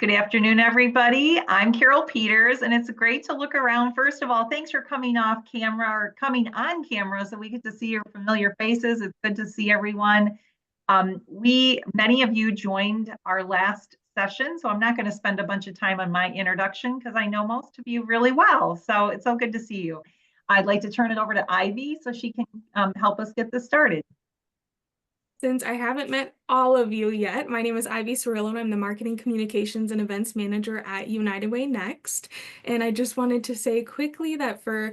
Good afternoon, everybody. I'm Carol Peters, and it's great to look around. First of all, thanks for coming off camera or coming on camera so we get to see your familiar faces. It's good to see everyone. Many of you joined our last session, so I'm not going to spend a bunch of time on my introduction because I know most of you really well. So it's so good to see you. I'd like to turn it over to Ivy so she can help us get this started. Since I haven't met all of you yet, my name is Ivy Cirillo, and I'm the Marketing Communications and Events Manager at United Way Next. And I just wanted to say quickly that for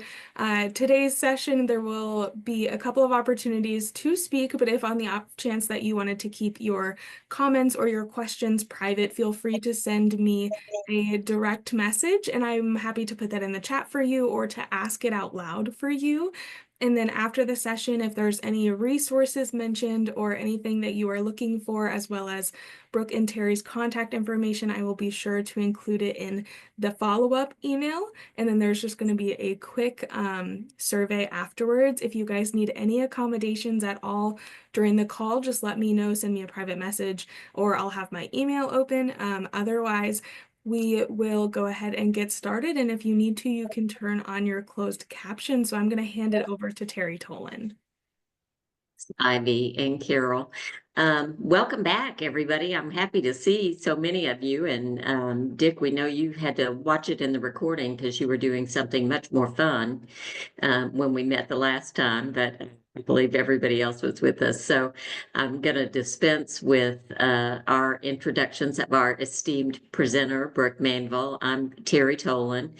today's session, there will be a couple of opportunities to speak, but if on the off chance that you wanted to keep your comments or your questions private, feel free to send me a direct message, and I'm happy to put that in the chat for you or to ask it out loud for you. And then after the session, if there's any resources mentioned or anything that you are looking for, as well as Brooke and Terry's contact information, I will be sure to include it in the follow-up email. And then there's just going to be a quick survey afterwards. If you guys need any accommodations at all during the call, just let me know, send me a private message, or I'll have my email open. Otherwise, we will go ahead and get started. And if you need to, you can turn on your closed caption. So I'm going to hand it over to Terry Tolan. Ivy and Carol. Welcome back, everybody. I'm happy to see so many of you. And Dick, we know you had to watch it in the recording because you were doing something much more fun when we met the last time, but I believe everybody else was with us. So I'm going to dispense with our introductions of our esteemed presenter, Brook Manville. I'm Terry Tolan,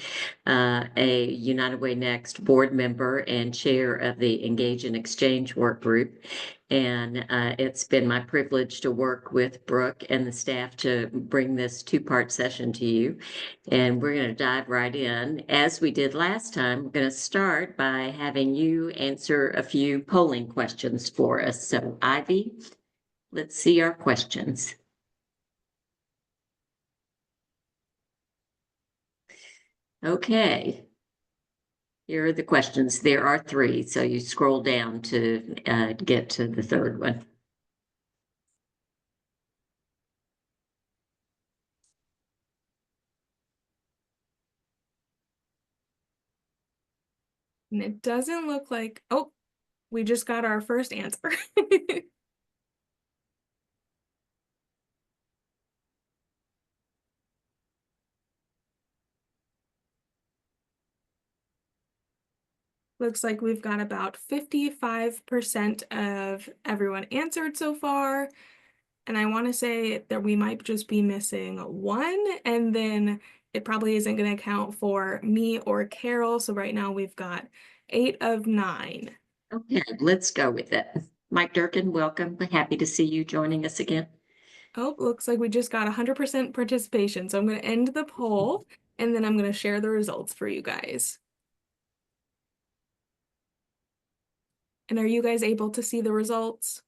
a United Way Next board member and chair of the Engage and Exchange work group. And it's been my privilege to work with Brooke and the staff to bring this two-part session to you. And we're going to dive right in. As we did last time, we're going to start by having you answer a few polling questions for us. So, Ivy, let's see our questions. Okay. Here are the questions. There are three, so you scroll down to get to the third one. And it doesn't look like, oh, we just got our first answer. Looks like we've got about 55% of everyone answered so far. And I want to say that we might just be missing one, and then it probably isn't going to count for me or Carol. So right now we've got 8 of 9. Okay, let's go with it. Mike Durkin, welcome. We're happy to see you joining us again. Oh, looks like we just got 100% participation. So I'm going to end the poll, and then I'm going to share the results for you guys. And are you guys able to see the results?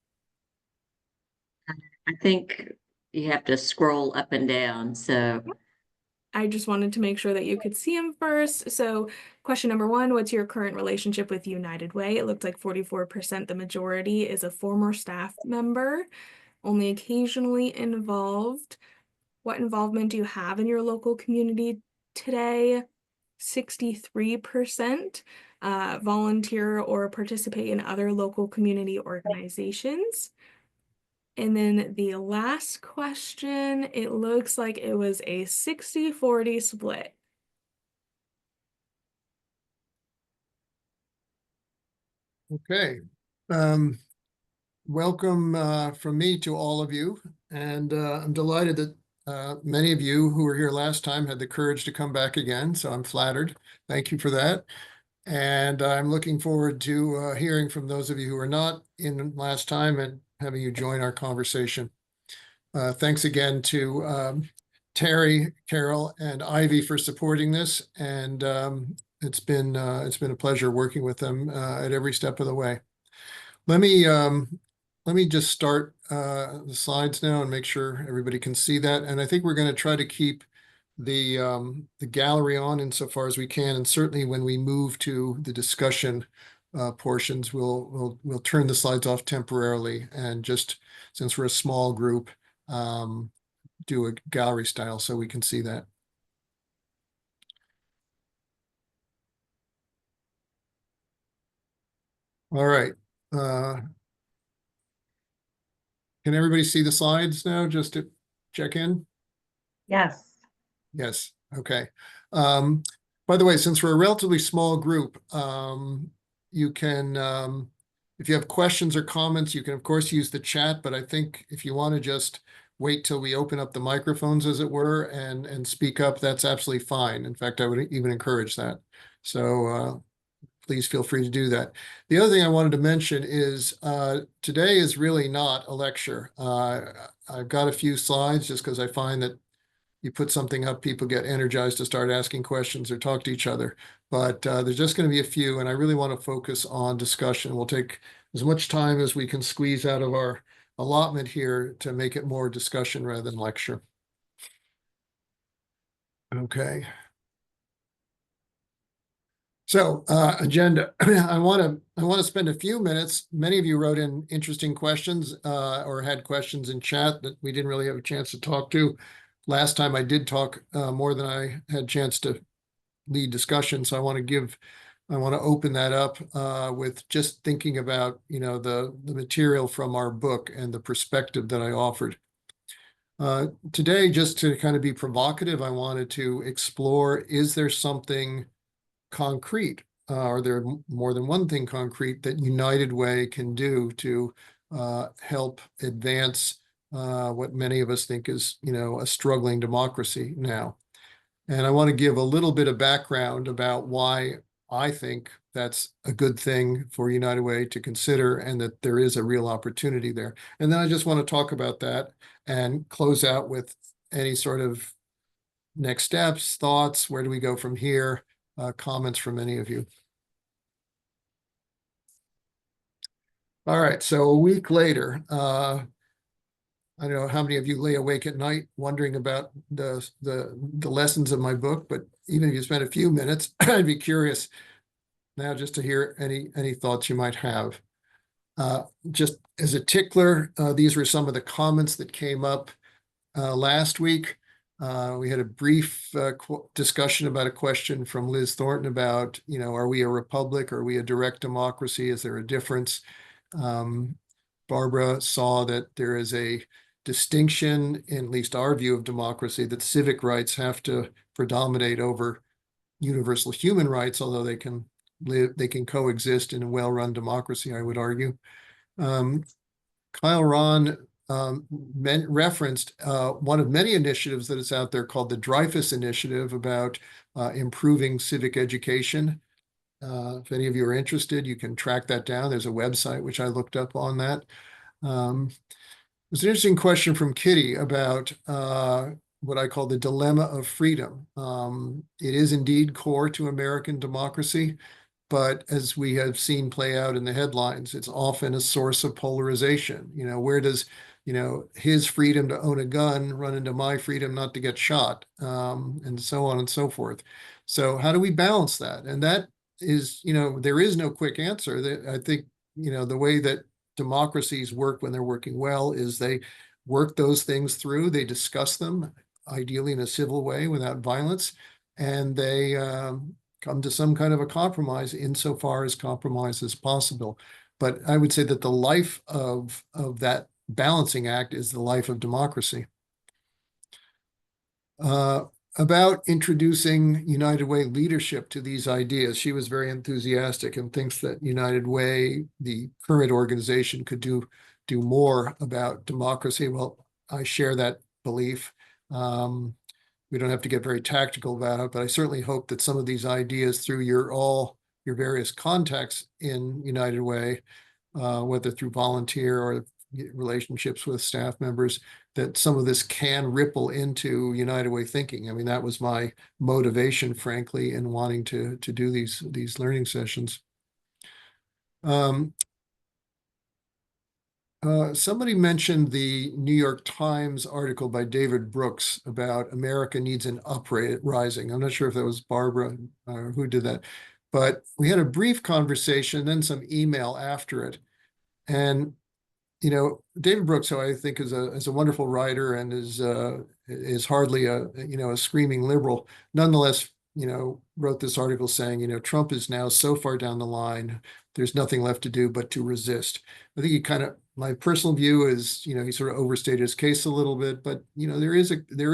I think you have to scroll up and down. So I just wanted to make sure that you could see them first. So question number 1, what's your current relationship with United Way? It looks like 44%, the majority, is a former staff member, only occasionally involved. What involvement do you have in your local community today? 63% volunteer or participate in other local community organizations. And then the last question, it looks like it was a 60-40 split. Okay. Welcome from me to all of you. And I'm delighted that many of you who were here last time had the courage to come back again. So I'm flattered. Thank you for that. And I'm looking forward to hearing from those of you who were not in last time and having you join our conversation. Thanks again to Terry, Carol, and Ivy for supporting this. And it's been a pleasure working with them at every step of the way. Let me just start the slides now and make sure everybody can see that. And I think we're going to try to keep the gallery on insofar as we can, and certainly when we move to the discussion portions, we'll turn the slides off temporarily, and just since we're a small group, do a gallery style so we can see that. All right. Can everybody see the slides now, just to check in? Yes. Yes, okay. By the way, since we're a relatively small group, you can, if you have questions or comments, you can of course use the chat, but I think if you want to just wait till we open up the microphones, as it were, and speak up, that's absolutely fine. In fact, I would even encourage that. So please feel free to do that. The other thing I wanted to mention is today is really not a lecture. I've got a few slides just because I find that you put something up, people get energized to start asking questions or talk to each other. But there's just going to be a few, and I really want to focus on discussion. We'll take as much time as we can squeeze out of our allotment here to make it more discussion rather than lecture. Okay. So agenda, I want to spend a few minutes. Many of you wrote in interesting questions or had questions in chat that we didn't really have a chance to talk to. Last time I did talk more than I had a chance to lead discussion. So I want to open that up with just thinking about, the material from our book and the perspective that I offered. Today, just to kind of be provocative, I wanted to explore, is there something concrete? Are there more than one thing concrete that United Way can do to help advance what many of us think is, a struggling democracy now? And I want to give a little bit of background about why I think that's a good thing for United Way to consider and that there is a real opportunity there. And then I just want to talk about that and close out with any sort of next steps, thoughts, where do we go from here? Comments from any of you. All right, so a week later, I don't know how many of you lay awake at night wondering about the lessons of my book, but even if you spend a few minutes, I'd be curious now just to hear any thoughts you might have. Just as a tickler, these were some of the comments that came up last week. We had a brief discussion about a question from Liz Thornton about, are we a republic? Are we a direct democracy? Is there a difference? Barbara saw that there is a distinction, in at least our view of democracy, that civic rights have to predominate over universal human rights, although they can coexist in a well-run democracy, I would argue. Kyle Ron referenced one of many initiatives that is out there called the Dreyfus Initiative about improving civic education. If any of you are interested, you can track that down. There's a website which I looked up on that. There's an interesting question from Kitty about what I call the dilemma of freedom. It is indeed core to American democracy, but as we have seen play out in the headlines, it's often a source of polarization. Where does his freedom to own a gun run into my freedom not to get shot, and so on and so forth. So how do we balance that? And that is, there is no quick answer. I think, the way that democracies work when they're working well is they work those things through, they discuss them, ideally in a civil way without violence, and they come to some kind of a compromise insofar as compromise is possible. But I would say that the life of that balancing act is the life of democracy. About introducing United Way leadership to these ideas, she was very enthusiastic and thinks that United Way, the current organization, could do more about democracy. Well, I share that belief. We don't have to get very tactical about it, but I certainly hope that some of these ideas through your various contacts in United Way, whether through volunteer or relationships with staff members, that some of this can ripple into United Way thinking. I mean, that was my motivation, frankly, in wanting to do these learning sessions. Somebody mentioned the New York Times article by David Brooks about America needs an uprising. I'm not sure if that was Barbara who did that, but we had a brief conversation, then some email after it. And David Brooks, who I think is a wonderful writer and is hardly a screaming liberal, nonetheless, wrote this article saying, Trump is now so far down the line, there's nothing left to do but to resist. I think my personal view is, he sort of overstated his case a little bit, but there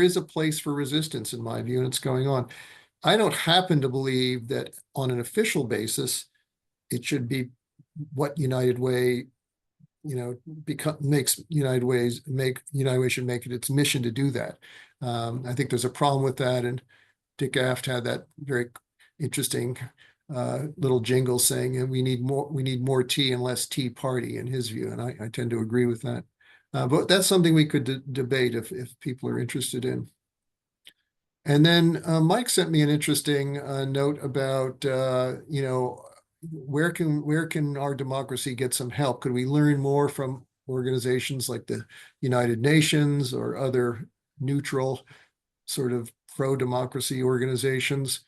is a place for resistance in my view, and it's going on. I don't happen to believe that on an official basis, it should be what United Way makes United Way should make it its mission to do that. I think there's a problem with that, and Dick Aft had that very interesting little jingle saying, we need more tea and less tea party, in his view, and I tend to agree with that. But that's something we could debate if people are interested in. And then Mike sent me an interesting note about where can our democracy get some help? Could we learn more from organizations like the United Nations or other neutral sort of pro-democracy organizations?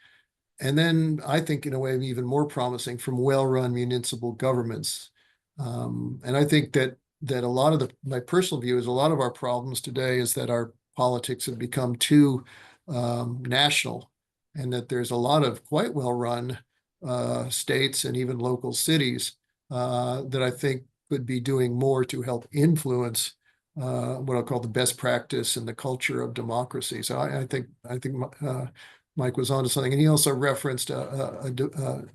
And then I think in a way even more promising, from well-run municipal governments. And I think that a lot of my personal view is a lot of our problems today is that our politics have become too national, and that there's a lot of quite well-run states and even local cities that I think could be doing more to help influence what I'll call the best practice and the culture of democracy. So I think Mike was onto something, and he also referenced an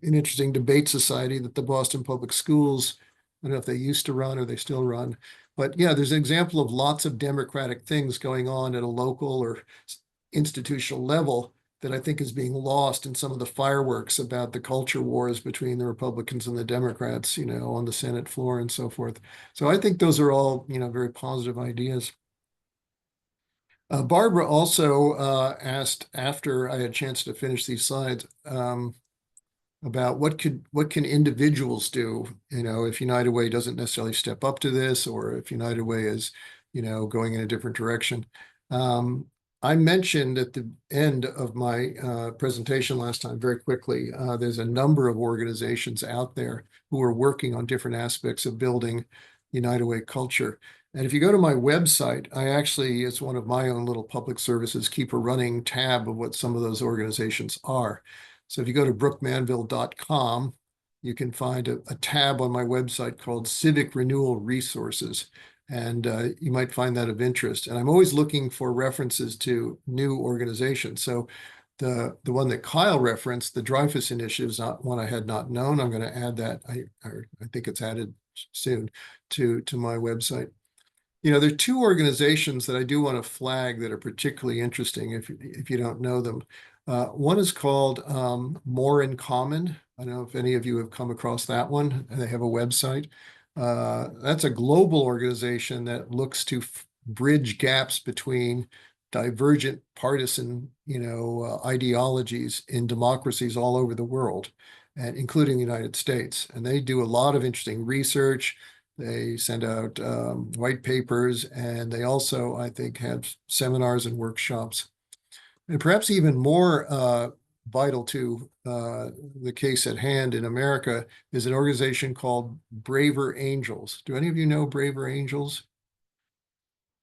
interesting debate society that the Boston Public Schools, I don't know if they used to run or they still run, but yeah, there's an example of lots of democratic things going on at a local or institutional level that I think is being lost in some of the fireworks about the culture wars between the Republicans and the Democrats, on the Senate floor and so forth. So I think those are all, very positive ideas. Barbara also asked, after I had a chance to finish these slides, about what can individuals do, if United Way doesn't necessarily step up to this, or if United Way is, going in a different direction. I mentioned at the end of my presentation last time, very quickly, there's a number of organizations out there who are working on different aspects of building United Way culture. And if you go to my website, I actually, as one of my own little public services, keep a running tab of what some of those organizations are. So if you go to brookmanville.com, you can find a tab on my website called Civic Renewal Resources. And you might find that of interest. And I'm always looking for references to new organizations. So the one that Kyle referenced, the Dreyfus Initiative, is not one I had not known. I'm going to add that. I think it's added soon to my website. There are two organizations that I do want to flag that are particularly interesting if you don't know them. One is called More in Common. I don't know if any of you have come across that one. They have a website. That's a global organization that looks to bridge gaps between divergent partisan, ideologies in democracies all over the world, and including the United States. And they do a lot of interesting research. They send out white papers, and they also, I think, have seminars and workshops. And perhaps even more vital to the case at hand in America is an organization called Braver Angels. Do any of you know Braver Angels?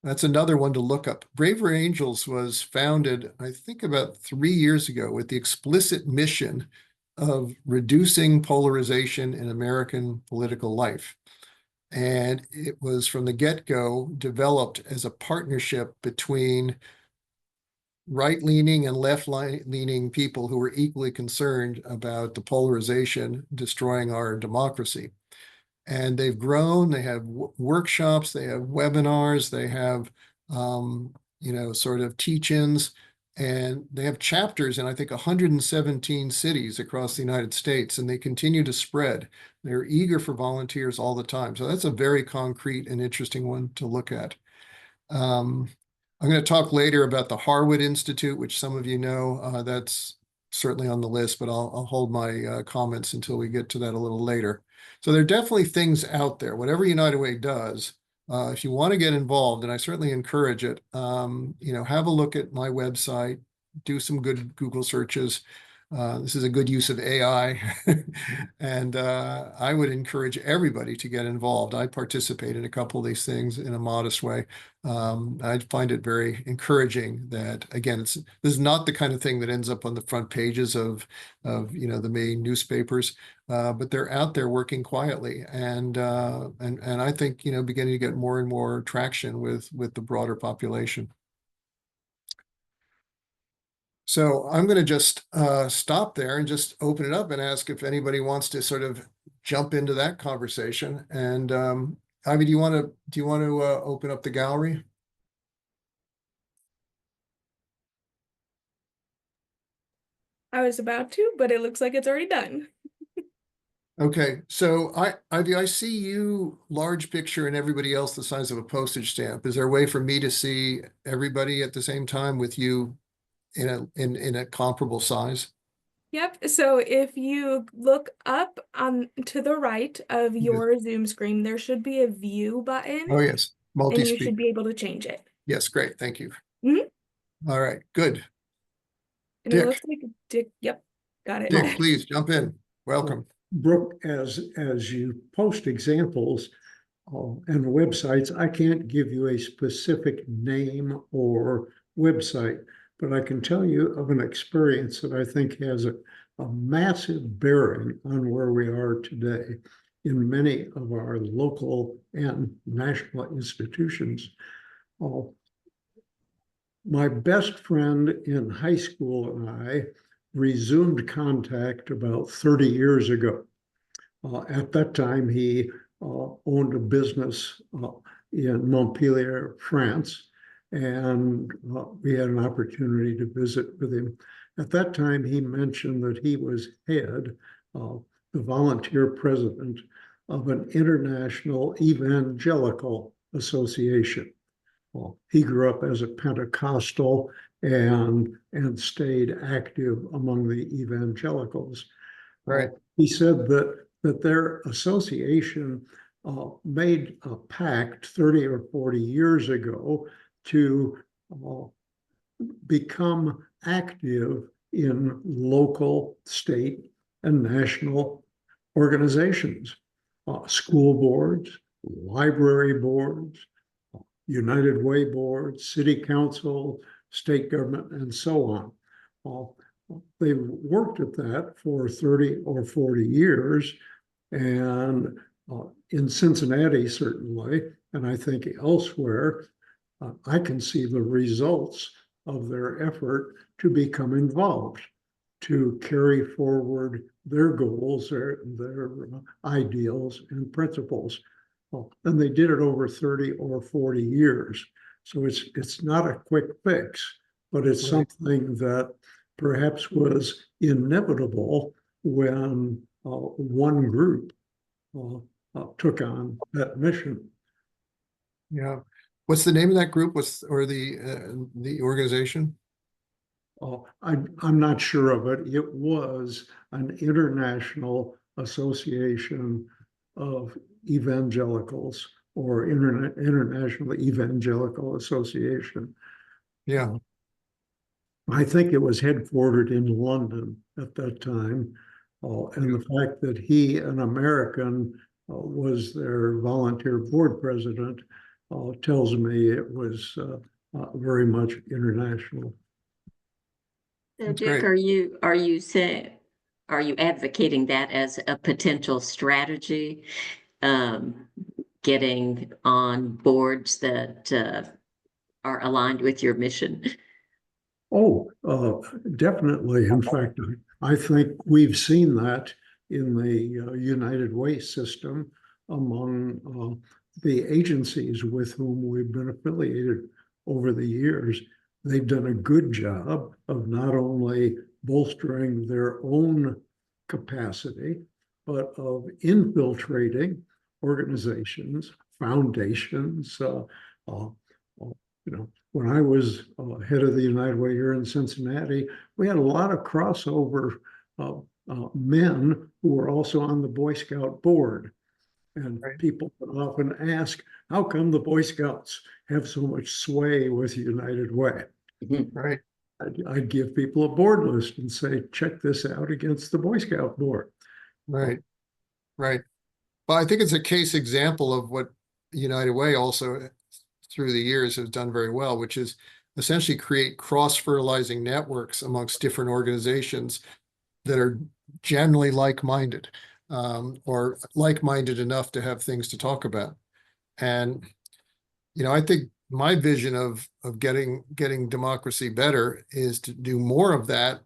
That's another one to look up. Braver Angels was founded, I think, about 3 years ago with the explicit mission of reducing polarization in American political life. And it was from the get-go developed as a partnership between right-leaning and left-leaning people who were equally concerned about the polarization destroying our democracy. And they've grown. They have workshops, they have webinars, they have, sort of teach-ins, and they have chapters in, I think, 117 cities across the United States, and they continue to spread. They're eager for volunteers all the time. So that's a very concrete and interesting one to look at. I'm going to talk later about the Harwood Institute, which some of you know. That's certainly on the list, but I'll hold my comments until we get to that a little later. So there are definitely things out there. Whatever United Way does, if you want to get involved, and I certainly encourage it, have a look at my website, do some good Google searches. This is a good use of AI. And I would encourage everybody to get involved. I participate in a couple of these things in a modest way. I find it very encouraging that, again, this is not the kind of thing that ends up on the front pages of the main newspapers, but they're out there working quietly, and I think beginning to get more and more traction with the broader population. So I'm going to just stop there and just open it up and ask if anybody wants to sort of jump into that conversation. And Ivy, do you want to open up the gallery? I was about to, but it looks like it's already done. Okay, so Ivy, I see you large picture and everybody else the size of a postage stamp. Is there a way for me to see everybody at the same time with you in a comparable size? Yep. So if you look up on to the right of your Zoom screen, there should be a view button. Oh, yes. And you Multi-speak. should be able to change it. Yes, great. Thank you. Mhm. All right, good. And Dick. it looks like Dick. Yep. Got it. Dick, please jump in. Welcome. Brooke, as you post examples and websites, I can't give you a specific name or website, but I can tell you of an experience that I think has a massive bearing on where we are today in many of our local and national institutions. My best friend in high school and I resumed contact about 30 years ago. At that time, he owned a business in Montpellier, France, and we had an opportunity to visit with him. At that time, he mentioned that he was head, the volunteer president of an international evangelical association. He grew up as a Pentecostal and stayed active among the evangelicals. Right. He said that their association made a pact 30 or 40 years ago to become active in local, state, and national organizations, school boards, library boards, United Way boards, city council, state government, and so on. They worked at that for 30 or 40 years, and in Cincinnati, certainly, and I think elsewhere, I can see the results of their effort to become involved, to carry forward their goals, their ideals and principles. And they did it over 30 or 40 years. So it's not a quick fix, but it's something that perhaps was inevitable when one group took on that mission. Yeah. What's the name of that group? Or the organization? I'm not sure of it. It was an international association of evangelicals, or International Evangelical Association. Yeah. I think it was headquartered in London at that time. And the fact that he, an American, was their volunteer board president tells me it was very much international. So That's Dick, great. are you advocating that as a potential strategy, getting on boards that are aligned with your mission? Oh, definitely. In fact, I think we've seen that in the United Way system among the agencies with whom we've been affiliated over the years. They've done a good job of not only bolstering their own capacity, but of infiltrating organizations, foundations. When I was head of the United Way here in Cincinnati, we had a lot of crossover men who were also on the Boy Scout board. And people often ask, how come the Boy Scouts have so much sway with United Way? Right. I'd give people a board list and say, check this out against the Boy Scout board. Right, right. But I think it's a case example of what United Way also through the years has done very well, which is essentially create cross-fertilizing networks amongst different organizations that are generally like-minded, or like-minded enough to have things to talk about. And, I think my vision of getting democracy better is to do more of that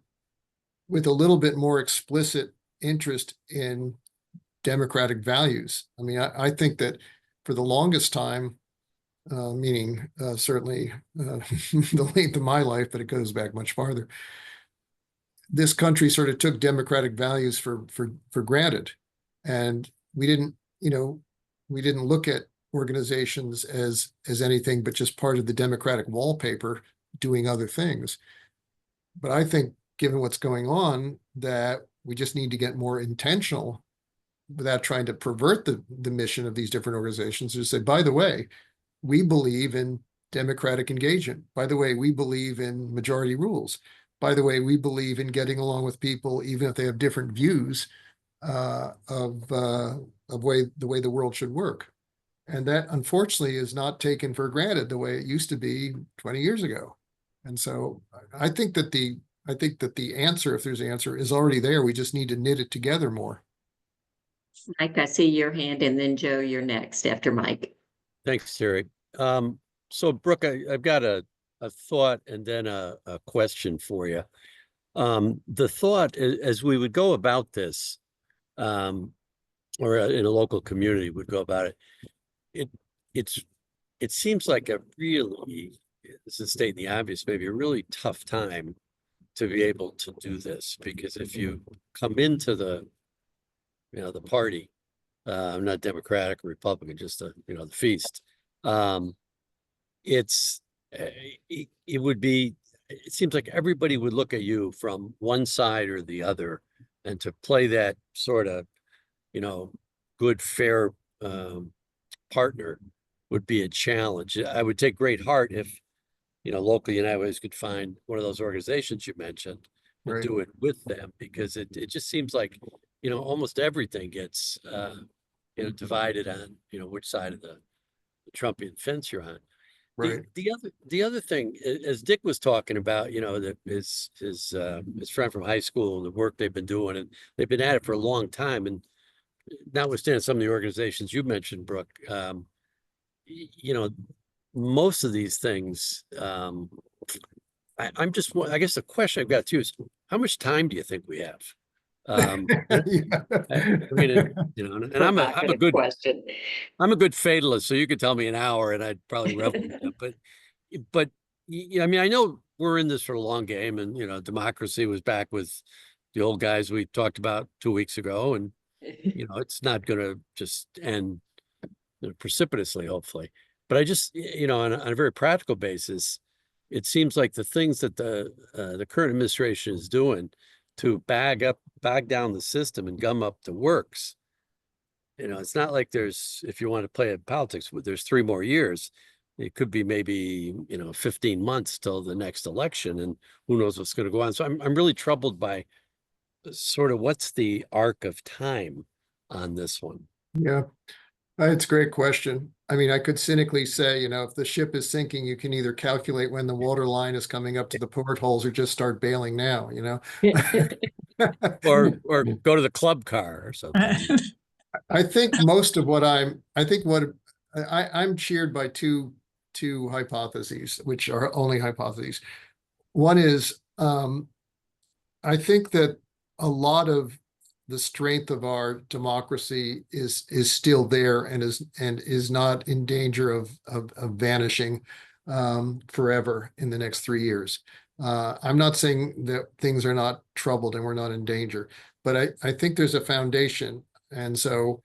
with a little bit more explicit interest in democratic values. I mean, I think that for the longest time, meaning certainly the length of my life, but it goes back much farther, this country sort of took democratic values for granted. And we didn't look at organizations as anything but just part of the democratic wallpaper doing other things. But I think given what's going on, that we just need to get more intentional without trying to pervert the mission of these different organizations. Just say, by the way, we believe in democratic engagement. By the way, we believe in majority rules. By the way, we believe in getting along with people, even if they have different views of the way the world should work. And that, unfortunately, is not taken for granted the way it used to be 20 years ago. And so I think that the answer, if there's an answer, is already there. We just need to knit it together more. Mike, I see your hand, and then Joe, you're next after Mike. Thanks, Terry. So Brooke, I've got a thought and then a question for you. The thought, as we would go about this, or in a local community would go about it, it seems like a really, this is stating the obvious, maybe a really tough time to be able to do this, because if you come into the party, not Democratic or Republican, just the feast, it would be, it seems like everybody would look at you from one side or the other, and to play that sort of, good, fair partner would be a challenge. I would take great heart if, local United Ways could find one of those organizations you mentioned and Right. do it with them, because it just seems like, almost everything gets, divided on, which side of the Trumpian fence you're on. Right. The other thing, as Dick was talking about, that his friend from high school and the work they've been doing, and they've been at it for a long time. And notwithstanding some of the organizations you mentioned, Brooke, most of these things, I guess the question I've got too is, how much time do you think we have? I mean, and I'm a good question. I'm a good fatalist, so you could tell me an hour and I'd probably revel in it. But I mean, I know we're in this for a long game, and democracy was back with the old guys we talked about 2 weeks ago, and it's not going to just end precipitously, hopefully. But I just, on a very practical basis, it seems like the things that the current administration is doing to bag down the system and gum up the works. It's not like there's, if you want to play at politics, there's 3 more years. It could be maybe, 15 months till the next election, and who knows what's going to go on. So I'm really troubled by sort of what's the arc of time on this one. Yeah, it's a great question. I mean, I could cynically say, if the ship is sinking, you can either calculate when the water line is coming up to the portholes or just start bailing now, or go to the club car or something. I think most of what I'm cheered by two hypotheses, which are only hypotheses. One is, I think that a lot of the strength of our democracy is still there and is not in danger of vanishing forever in the next 3 years. I'm not saying that things are not troubled and we're not in danger, but I think there's a foundation. And so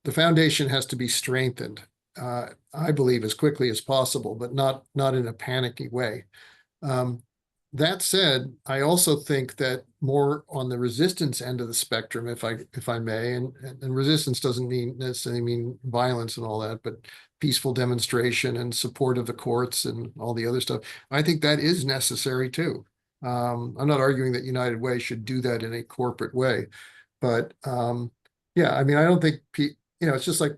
the foundation has to be strengthened, I believe, as quickly as possible, but not in a panicky way. That said, I also think that more on the resistance end of the spectrum, if I may, and resistance doesn't necessarily mean violence and all that, but peaceful demonstration and support of the courts and all the other stuff. I think that is necessary too. I'm not arguing that United Way should do that in a corporate way, but yeah, I mean, I don't think it's just like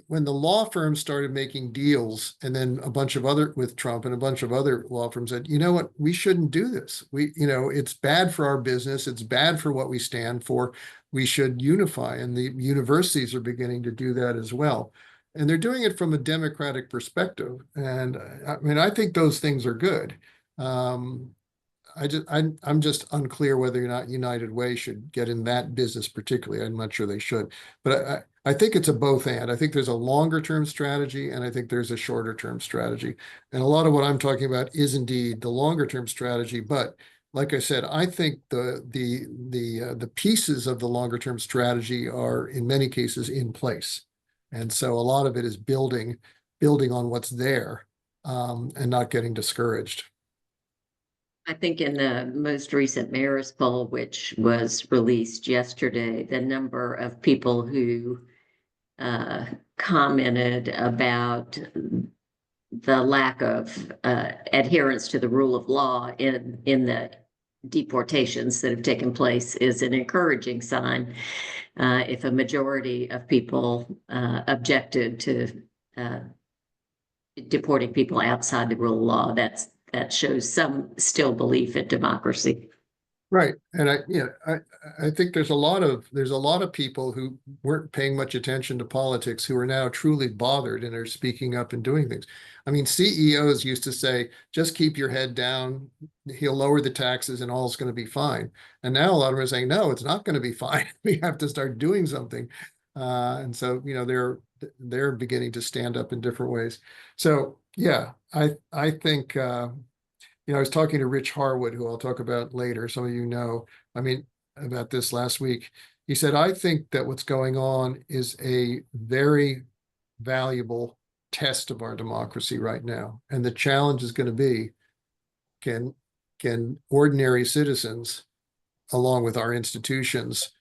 when the law firms started making deals, and then a bunch of other with Trump and a bunch of other law firms said, you know what, we shouldn't do this. It's bad for our business. It's bad for what we stand for. We should unify, and the universities are beginning to do that as well. And they're doing it from a democratic perspective. And I mean, I think those things are good. I'm just unclear whether or not United Way should get in that business particularly. I'm not sure they should, but I think it's a both and. I think there's a longer term strategy, and I think there's a shorter term strategy. And a lot of what I'm talking about is indeed the longer term strategy. But like I said, I think the pieces of the longer term strategy are in many cases in place. And so a lot of it is building on what's there, and not getting discouraged. I think in the most recent mayor's poll, which was released yesterday, the number of people who commented about the lack of adherence to the rule of law in the deportations that have taken place is an encouraging sign. If a majority of people objected to deporting people outside the rule of law, that shows some still belief in democracy. Right. And I think there's a lot of people who weren't paying much attention to politics who are now truly bothered and are speaking up and doing things. I mean, CEOs used to say, just keep your head down, he'll lower the taxes and all's going to be fine. And now a lot of them are saying, no, it's not going to be fine. We have to start doing something. And so, they're beginning to stand up in different ways. So yeah, I think I was talking to Rich Harwood, who I'll talk about later. Some of you know, about this last week. He said, I think that what's going on is a very valuable test of our democracy right now. And the challenge is going to be, can ordinary citizens, along with our institutions,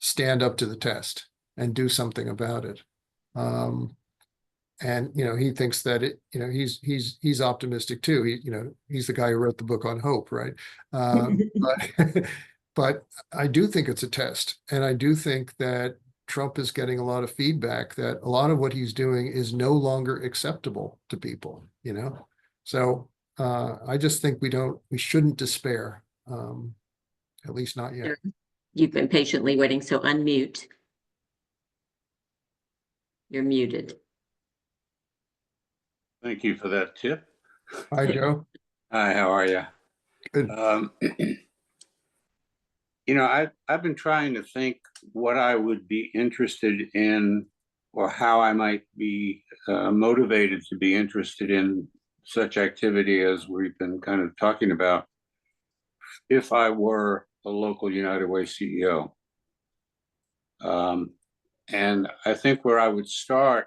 stand up to the test and do something about it. And he thinks that he's optimistic too. He's the guy who wrote the book on hope, right? But I do think it's a test, and I do think that Trump is getting a lot of feedback that a lot of what he's doing is no longer acceptable to people. So I just think we shouldn't despair, at least not yet. You've been patiently waiting, so unmute. You're muted. Thank you for that tip. Hi, Joe. Hi, how are you? Good. I've been trying to think what I would be interested in, or how I might be motivated to be interested in such activity as we've been kind of talking about, if I were a local United Way CEO. And I think where I would start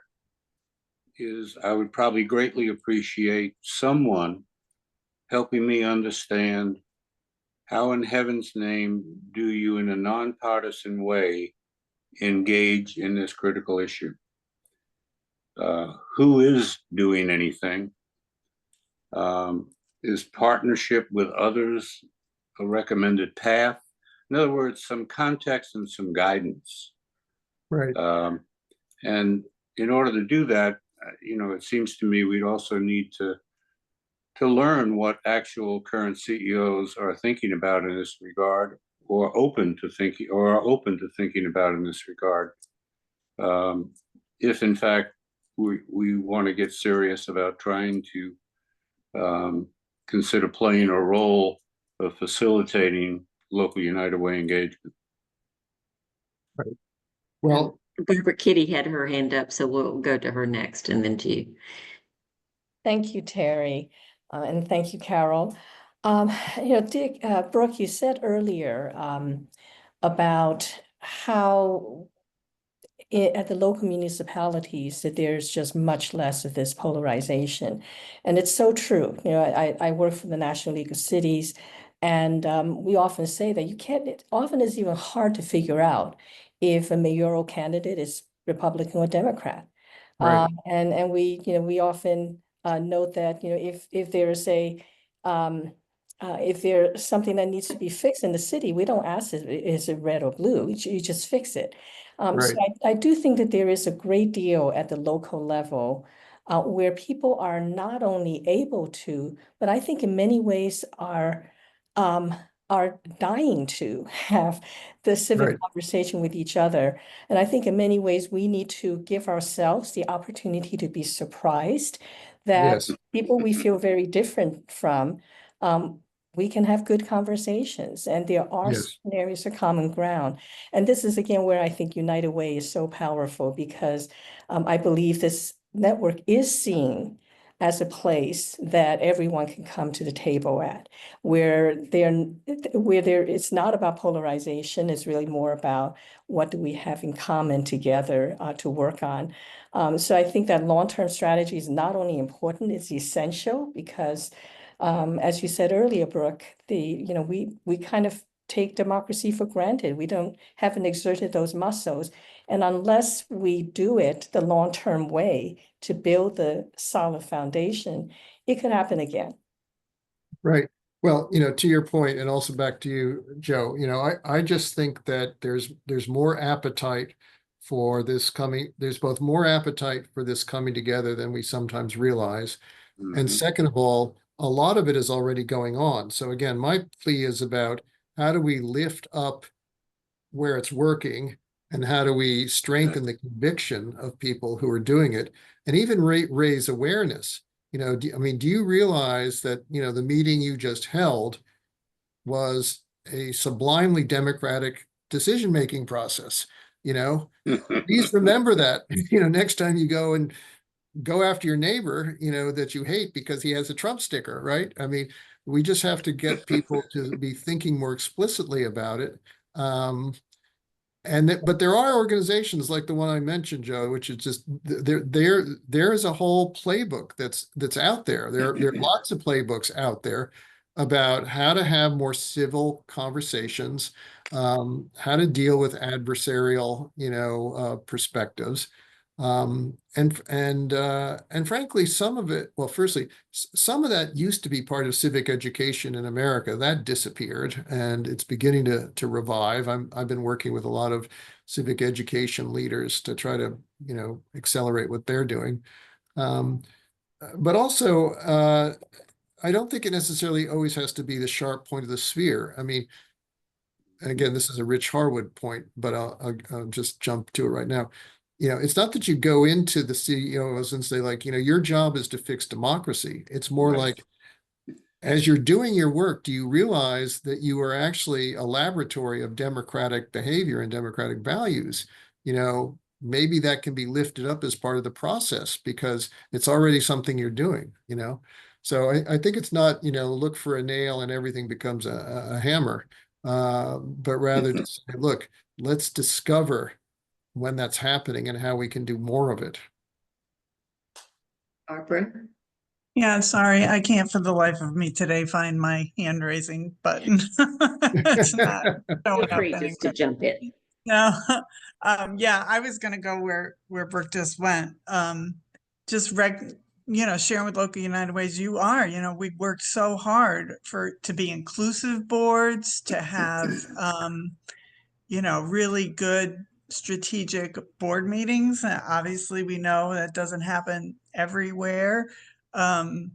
is I would probably greatly appreciate someone helping me understand how in heaven's name do you, in a nonpartisan way, engage in this critical issue. Who is doing anything? Is partnership with others a recommended path? In other words, some context and some guidance. Right. And in order to do that, it seems to me we'd also need to learn what actual current CEOs are thinking about in this regard, or are open to thinking about in this regard. If in fact we want to get serious about trying to consider playing a role of facilitating local United Way engagement. Right. Well, Barbara Kitty had her hand up, so we'll go to her next and then to you. Thank you, Terry, and thank you, Carol. Dick, Brooke, you said earlier about how at the local municipalities that there's just much less of this polarization, and it's so true. I work for the National League of Cities, and we often say that it often is even hard to figure out if a mayoral candidate is Republican or Democrat. right. And we often note that, if there's a if there's something that needs to be fixed in the city, we don't ask, is it red or blue? You just fix it. So Right. I do think that there is a great deal at the local level where people are not only able to, but I think in many ways are dying to have the civic Right. conversation with each other. And I think in many ways we need to give ourselves the opportunity to be surprised that Yes. people we feel very different from, we can have good conversations, and there are Yes. certain areas of common ground. And this is again where I think United Way is so powerful, because I believe this network is seen as a place that everyone can come to the table at, where it's not about polarization, it's really more about what do we have in common together to work on. So I think that long-term strategy is not only important, it's essential, because as you said earlier, Brooke, we kind of take democracy for granted. We haven't exerted those muscles. And unless we do it the long-term way to build the solid foundation, it could happen again. Right. Well, to your point, and also back to you, Joe, I just think that there's more appetite for this coming. There's both more appetite for this coming together than we sometimes realize. And second of all, a lot of it is already going on. So again, my plea is about how do we lift up where it's working, and how do we strengthen the conviction of people who are doing it, and even raise awareness. Do you realize that, the meeting you just held was a sublimely democratic decision-making process? Please remember that, next time you go after your neighbor, that you hate because he has a Trump sticker, right? We just have to get people to be thinking more explicitly about it. But there are organizations like the one I mentioned, Joe, which is just there is a whole playbook that's out there. There are lots of playbooks out there about how to have more civil conversations, how to deal with adversarial, perspectives. And frankly, some of it, well, firstly, some of that used to be part of civic education in America. That disappeared, and it's beginning to revive. I've been working with a lot of civic education leaders to try to, accelerate what they're doing. But also, I don't think it necessarily always has to be the sharp point of the spear. And again, this is a Rich Harwood point, but I'll just jump to it right now. It's not that you go into the CEOs and say, like, your job is to fix democracy. It's more like, as you're doing your work, do you realize that you are actually a laboratory of democratic behavior and democratic values? Maybe that can be lifted up as part of the process because it's already something you're doing, So I think it's not, look for a nail and everything becomes a hammer, but rather to say, look, let's discover when that's happening and how we can do more of it. Barbara? Yeah, sorry, I can't for the life of me today find my hand raising button. It's not Feel showing free up just to anywhere. jump in. No, yeah, I was gonna go where Brooke just went. Just sharing with local United Ways. We worked so hard to be inclusive boards, to have really good strategic board meetings. Obviously, we know that doesn't happen everywhere. And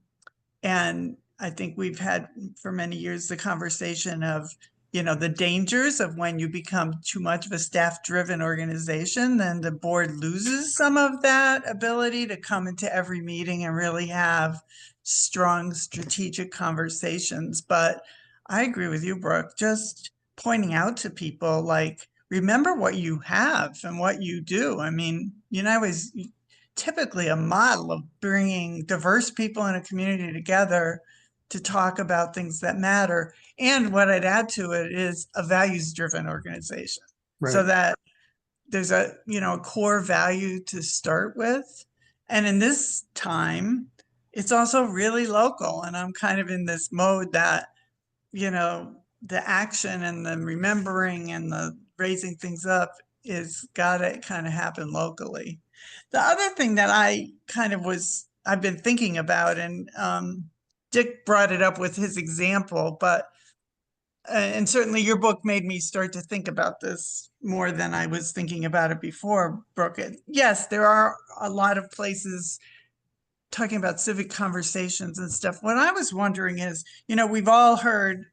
I think we've had for many years the conversation of, the dangers of when you become too much of a staff-driven organization, then the board loses some of that ability to come into every meeting and really have strong strategic conversations. But I agree with you, Brooke, just pointing out to people, like, remember what you have and what you do. Was typically a model of bringing diverse people in a community together to talk about things that matter. And what I'd add to it is a values-driven organization, Right. so that there's a core value to start with. And in this time, it's also really local. And I'm kind of in this mode that, the action and the remembering and the raising things up is gotta kind of happen locally. The other thing that I've been thinking about, and Dick brought it up with his example, but and certainly your book made me start to think about this more than I was thinking about it before, Brooke. Yes, there are a lot of places talking about civic conversations and stuff. What I was wondering is, we've all heard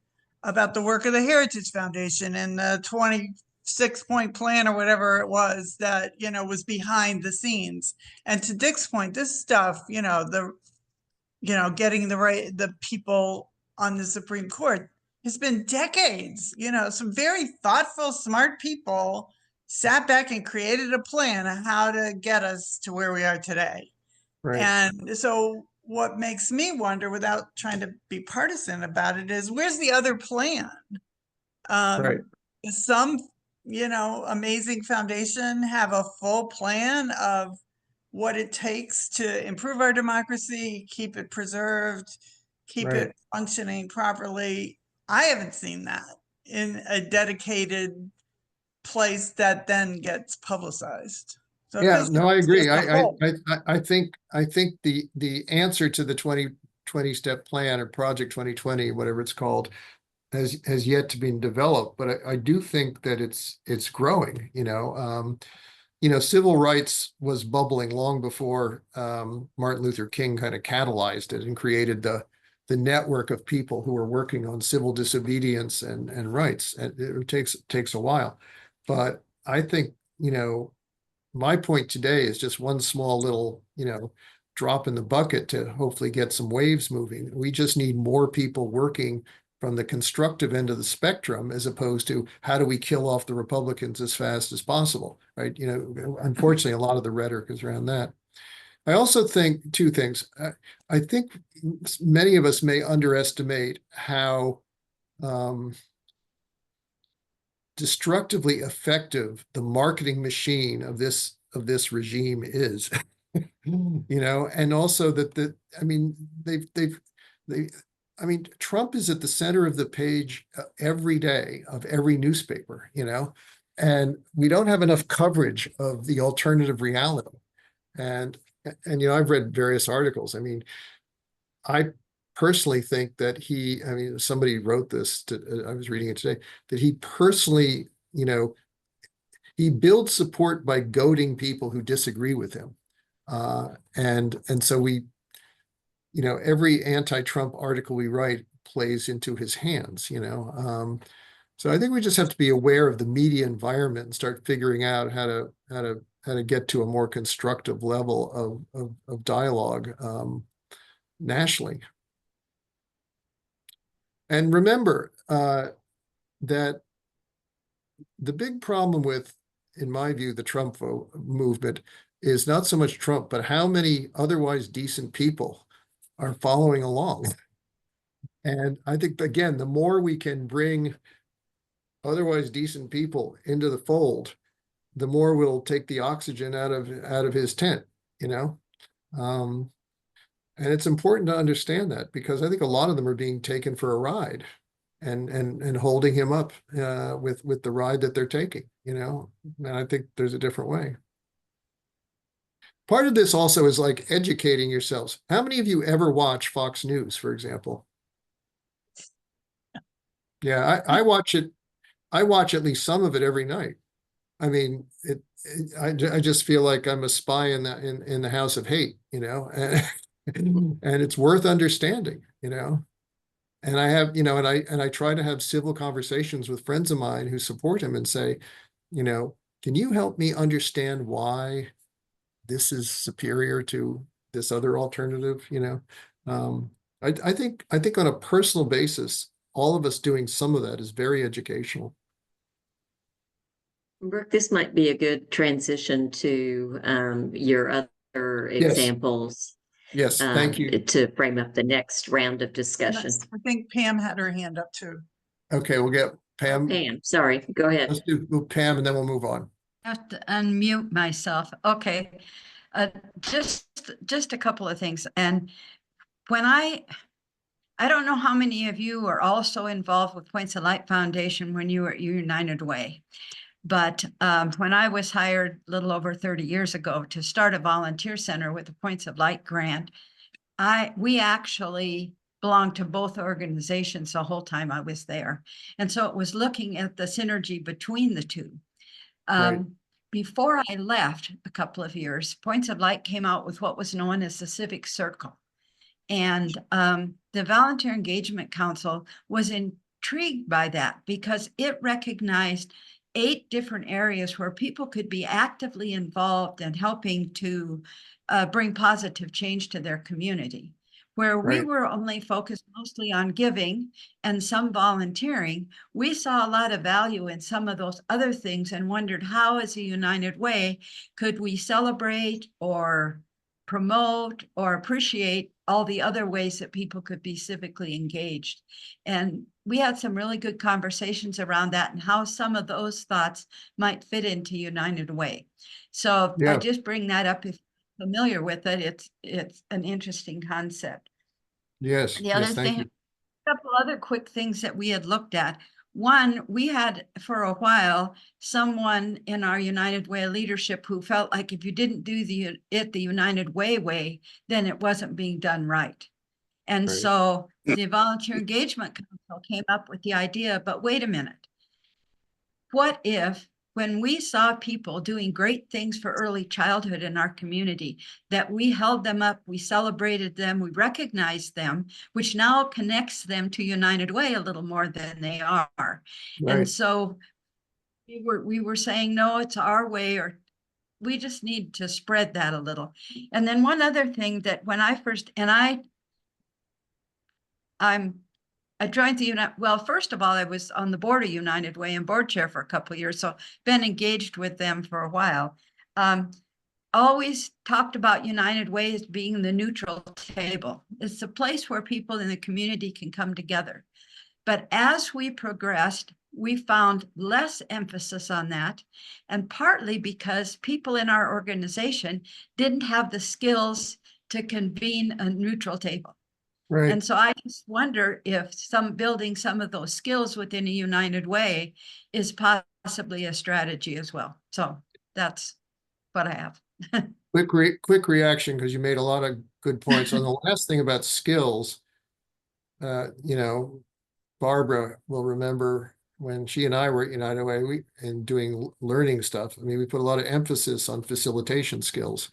about the work of the Heritage Foundation and the 26-point plan or whatever it was that, was behind the scenes. And to Dick's point, this stuff, getting the people on the Supreme Court, has been decades. Some very thoughtful, smart people sat back and created a plan on how to get us to where we are today. Right. And so what makes me wonder, without trying to be partisan about it, is where's the other plan? Right. Some, amazing foundation have a full plan of what it takes to improve our democracy, keep it preserved, keep Right. it functioning properly. I haven't seen that in a dedicated place that then gets publicized. So it Yeah, feels no, like I it's agree. just a hole. I think the answer to the 2020 step plan or Project 2020, whatever it's called, has yet to be developed. But I do think that it's growing. Civil rights was bubbling long before Martin Luther King kind of catalyzed it and created the network of people who are working on civil disobedience and rights. And it takes a while, but I think my point today is just one small little drop in the bucket to hopefully get some waves moving. We just need more people working from the constructive end of the spectrum, as opposed to how do we kill off the Republicans as fast as possible, right? Unfortunately, a lot of the rhetoric is around that. I also think two things. I think many of us may underestimate how destructively effective the marketing machine of this regime is. And also that Trump is at the center of the page every day of every newspaper, and we don't have enough coverage of the alternative reality. And I've read various articles. I personally think that somebody wrote this, I was reading it today, that he personally, he builds support by goading people who disagree with him. And so we, every anti-Trump article we write plays into his hands, so I think we just have to be aware of the media environment and start figuring out how to get to a more constructive level of dialogue nationally. And remember that the big problem with, in my view, the Trump movement is not so much Trump, but how many otherwise decent people are following along. And I think, again, the more we can bring otherwise decent people into the fold, the more we'll take the oxygen out of his tent, and it's important to understand that, because I think a lot of them are being taken for a ride and holding him up with the ride that they're taking, and I think there's a different way. Part of this also is like educating yourselves. How many of you ever watch Fox News, for example? Yeah, I watch it. I watch at least some of it every night. I just feel like I'm a spy in the house of hate, and it's worth understanding, and I have, and I try to have civil conversations with friends of mine who support him and say, can you help me understand why this is superior to this other alternative? I think on a personal basis, all of us doing some of that is very educational. Brooke, this might be a good transition to your other examples. Yes, thank you. To frame up the next round of discussion. Yes, I think Pam had her hand up too. Okay, we'll get Pam. Pam, sorry, go ahead. Let's do Pam and then we'll move on. I have to unmute myself. Okay. Just a couple of things. And when I don't know how many of you are also involved with Points of Light Foundation when you were at United Way. But when I was hired a little over 30 years ago to start a volunteer center with the Points of Light grant, we actually belonged to both organizations the whole time I was there. And so it was looking at the synergy between the two. Right. Before I left a couple of years, Points of Light came out with what was known as the Civic Circle. And the Volunteer Engagement Council was intrigued by that because it recognized 8 different areas where people could be actively involved in helping to bring positive change to their community. Where we Right. were only focused mostly on giving and some volunteering, we saw a lot of value in some of those other things and wondered how, as a United Way, could we celebrate or promote or appreciate all the other ways that people could be civically engaged. And we had some really good conversations around that and how some of those thoughts might fit into United Way. So I Yeah. just bring that up if you're familiar with it. It's an interesting concept. Yes. The other Yes. Thank thing, you. a couple other quick things that we had looked at. One, we had for a while someone in our United Way leadership who felt like if you didn't do the United Way, then it wasn't being done right. And Right. so the Volunteer Engagement Council came up with the idea, but wait a minute. What if when we saw people doing great things for early childhood in our community, that we held them up, we celebrated them, we recognized them, which now connects them to United Way a little more than they are. Right. And so we were saying, no, it's our way, or we just need to spread that a little. And then one other thing that when I first, and I joined the well, first of all, I was on the board of United Way and board chair for a couple of years, so been engaged with them for a while. Always talked about United Way as being the neutral table. It's a place where people in the community can come together. But as we progressed, we found less emphasis on that, and partly because people in our organization didn't have the skills to convene a neutral table. Right. And so I just wonder if building some of those skills within a United Way is possibly a strategy as well. So that's what I have. Quick reaction, because you made a lot of good points. On the last thing about skills, you know, Barbara will remember when she and I were at United Way and doing learning stuff. I mean, we put a lot of emphasis on facilitation skills.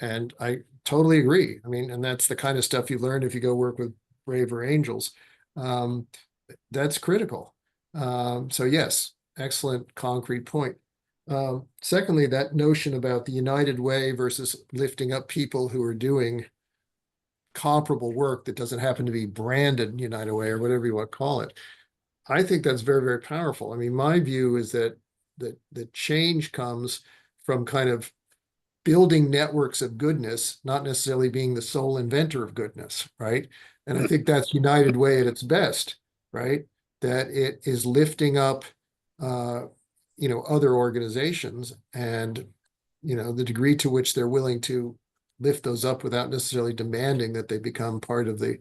And I totally agree. I mean, and that's the kind of stuff you learn if you go work with Braver Angels. That's critical. So yes, excellent concrete point. Secondly, that notion about the United Way versus lifting up people who are doing comparable work that doesn't happen to be branded United Way or whatever you want to call it. I think that's very, very powerful. I mean, my view is that the change comes from kind of building networks of goodness, not necessarily being the sole inventor of goodness, right? And I think that's United Way at its best, right? That it is lifting up, you know, other organizations, and, you know, the degree to which they're willing to lift those up without necessarily demanding that they become part of the,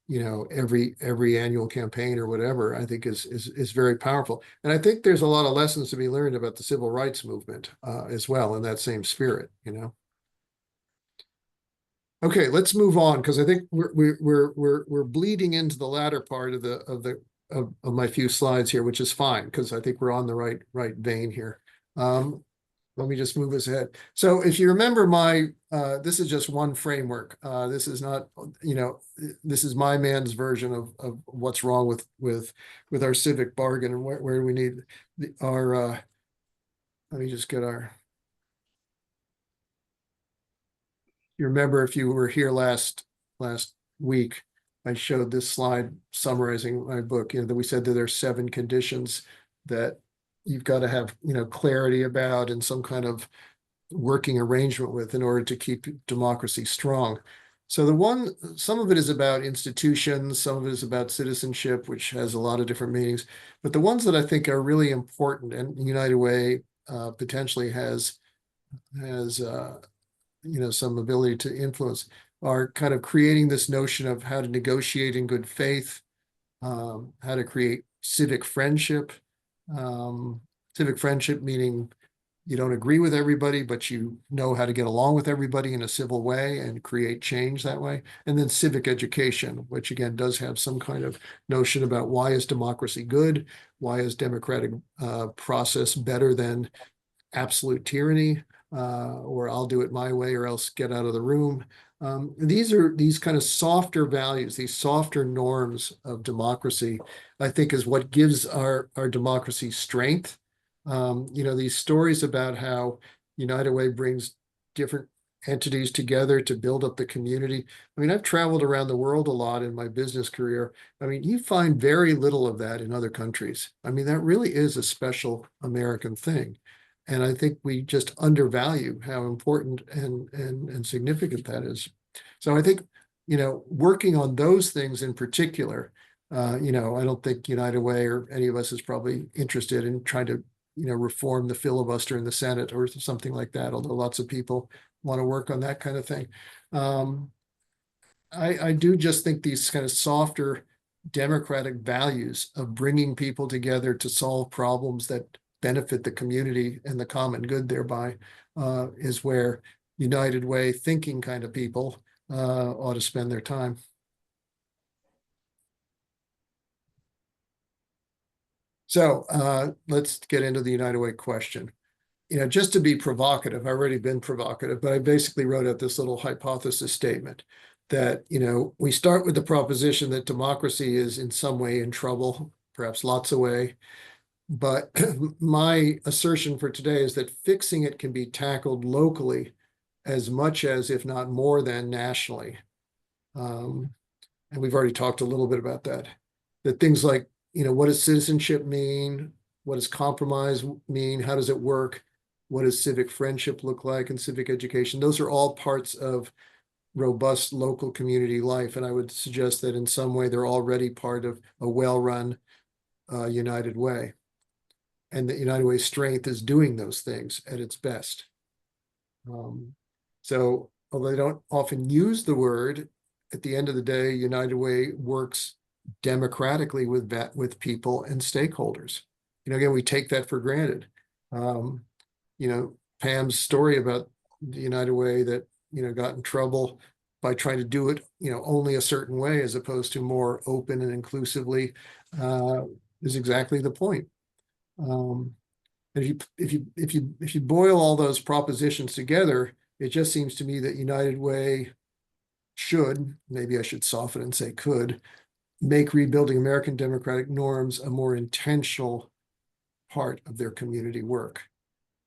you know, every annual campaign or whatever, I think is very powerful. And I think there's a lot of lessons to be learned about the civil rights movement as well in that same spirit, you know. Okay, let's move on, because I think we're bleeding into the latter part of my few slides here, which is fine, because I think we're on the right vein here. Let me just move us ahead. So if you remember this is just one framework. This is not, you know, this is my man's version of what's wrong with our civic bargain and where we need our, let me just get our, you remember if you were here last week, I showed this slide summarizing my book, you know, that we said that there's 7 conditions that you've got to have, you know, clarity about and some kind of working arrangement with in order to keep democracy strong. So some of it is about institutions, some of it is about citizenship, which has a lot of different meanings. But the ones that I think are really important, and United Way potentially has you know, some ability to influence, are kind of creating this notion of how to negotiate in good faith, how to create civic friendship. Civic friendship meaning, you don't agree with everybody, but you know how to get along with everybody in a civil way and create change that way. And then civic education, which again does have some kind of notion about why is democracy good? Why is democratic process better than absolute tyranny? Or I'll do it my way or else get out of the room. These are these kind of softer values, these softer norms of democracy, I think is what gives our democracy strength. These stories about how United Way brings different entities together to build up the community. I mean, I've traveled around the world a lot in my business career. I mean, you find very little of that in other countries. I mean, that really is a special American thing. And I think we just undervalue how important and significant that is. So I think, working on those things in particular, I don't think United Way or any of us is probably interested in trying to, reform the filibuster in the Senate or something like that, although lots of people want to work on that kind of thing. I do just think these kind of softer democratic values of bringing people together to solve problems that benefit the community and the common good thereby is where United Way thinking kind of people ought to spend their time. So let's get into the United Way question. Just to be provocative, I've already been provocative, but I basically wrote out this little hypothesis statement that, we start with the proposition that democracy is in some way in trouble, perhaps lots of way. But my assertion for today is that fixing it can be tackled locally as much as, if not more than, nationally. And we've already talked a little bit about that. That things like, what does citizenship mean? What does compromise mean? How does it work? What does civic friendship look like and civic education? Those are all parts of robust local community life. And I would suggest that in some way they're already part of a well-run United Way. And the United Way's strength is doing those things at its best. So although they don't often use the word, at the end of the day, United Way works democratically with people and stakeholders. Again, we take that for granted. Pam's story about the United Way that, got in trouble by trying to do it, only a certain way as opposed to more open and inclusively is exactly the point. If you boil all those propositions together, it just seems to me that United Way should, maybe I should soften and say could, make rebuilding American democratic norms a more intentional part of their community work.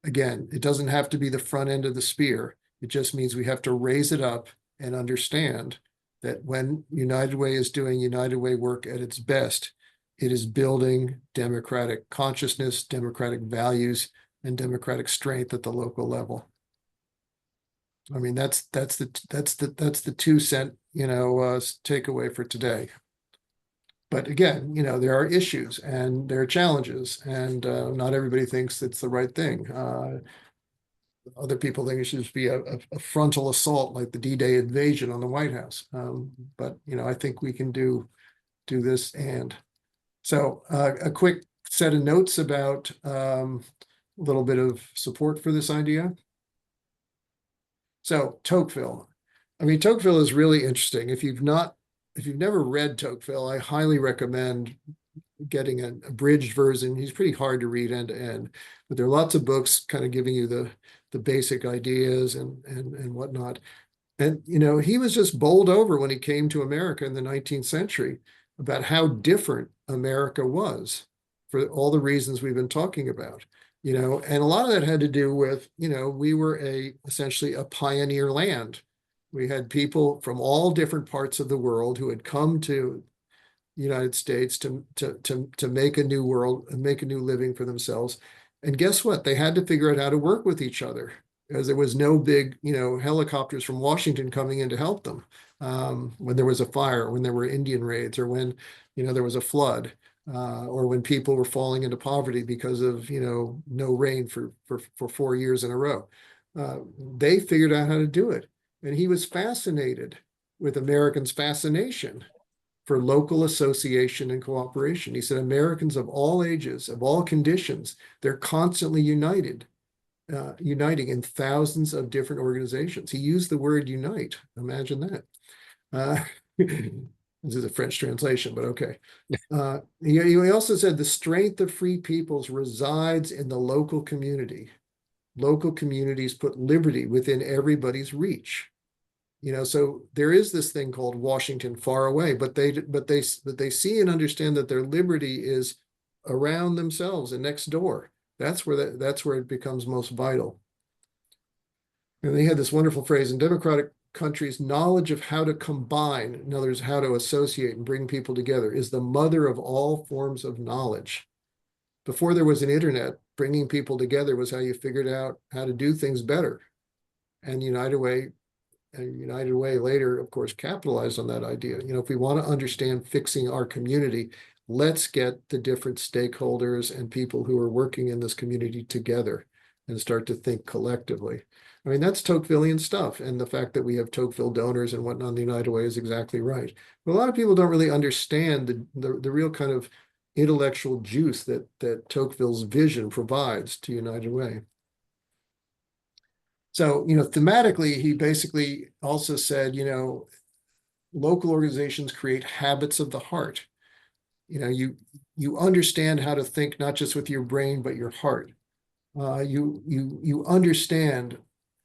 Again, it doesn't have to be the front end of the spear. It just means we have to raise it up and understand that when United Way is doing United Way work at its best, it is building democratic consciousness, democratic values, and democratic strength at the local level. I mean, that's the 2 cent, takeaway for today. But again, there are issues and there are challenges, and not everybody thinks it's the right thing. Other people think it should just be a frontal assault like the D-Day invasion on the White House. But I think we can do this. And so a quick set of notes about a little bit of support for this idea. So Tocqueville. I mean, Tocqueville is really interesting. If you've never read Tocqueville, I highly recommend getting an abridged version. He's pretty hard to read end to end, but there are lots of books kind of giving you the basic ideas and whatnot. And, he was just bowled over when he came to America in the 19th century about how different America was for all the reasons we've been talking about. And a lot of that had to do with, we were essentially a pioneer land. We had people from all different parts of the world who had come to the United States to make a new world and make a new living for themselves. And guess what? They had to figure out how to work with each other, because there was no big, helicopters from Washington coming in to help them when there was a fire, when there were Indian raids, or when, there was a flood. Or when people were falling into poverty because of, no rain for 4 years in a row. They figured out how to do it. And he was fascinated with Americans' fascination for local association and cooperation. He said, Americans of all ages, of all conditions, they're constantly united uniting in thousands of different organizations. He used the word unite. Imagine that. This is a French translation, but okay. He also said the strength of free peoples resides in the local community. Local communities put liberty within everybody's reach. So there is this thing called Washington far away, but they see and understand that their liberty is around themselves and next door. That's where it becomes most vital. And they had this wonderful phrase: in democratic countries, knowledge of how to combine, in other words, how to associate and bring people together, is the mother of all forms of knowledge. Before there was an internet, bringing people together was how you figured out how to do things better. And United Way later, of course, capitalized on that idea. If we want to understand fixing our community, let's get the different stakeholders and people who are working in this community together and start to think collectively. I mean, that's Tocquevillian stuff. And the fact that we have Tocqueville donors and whatnot on the United Way is exactly right. But a lot of people don't really understand the real kind of intellectual juice that Tocqueville's vision provides to United Way. So, thematically, he basically also said, local organizations create habits of the heart. You understand how to think, not just with your brain, but your heart. You understand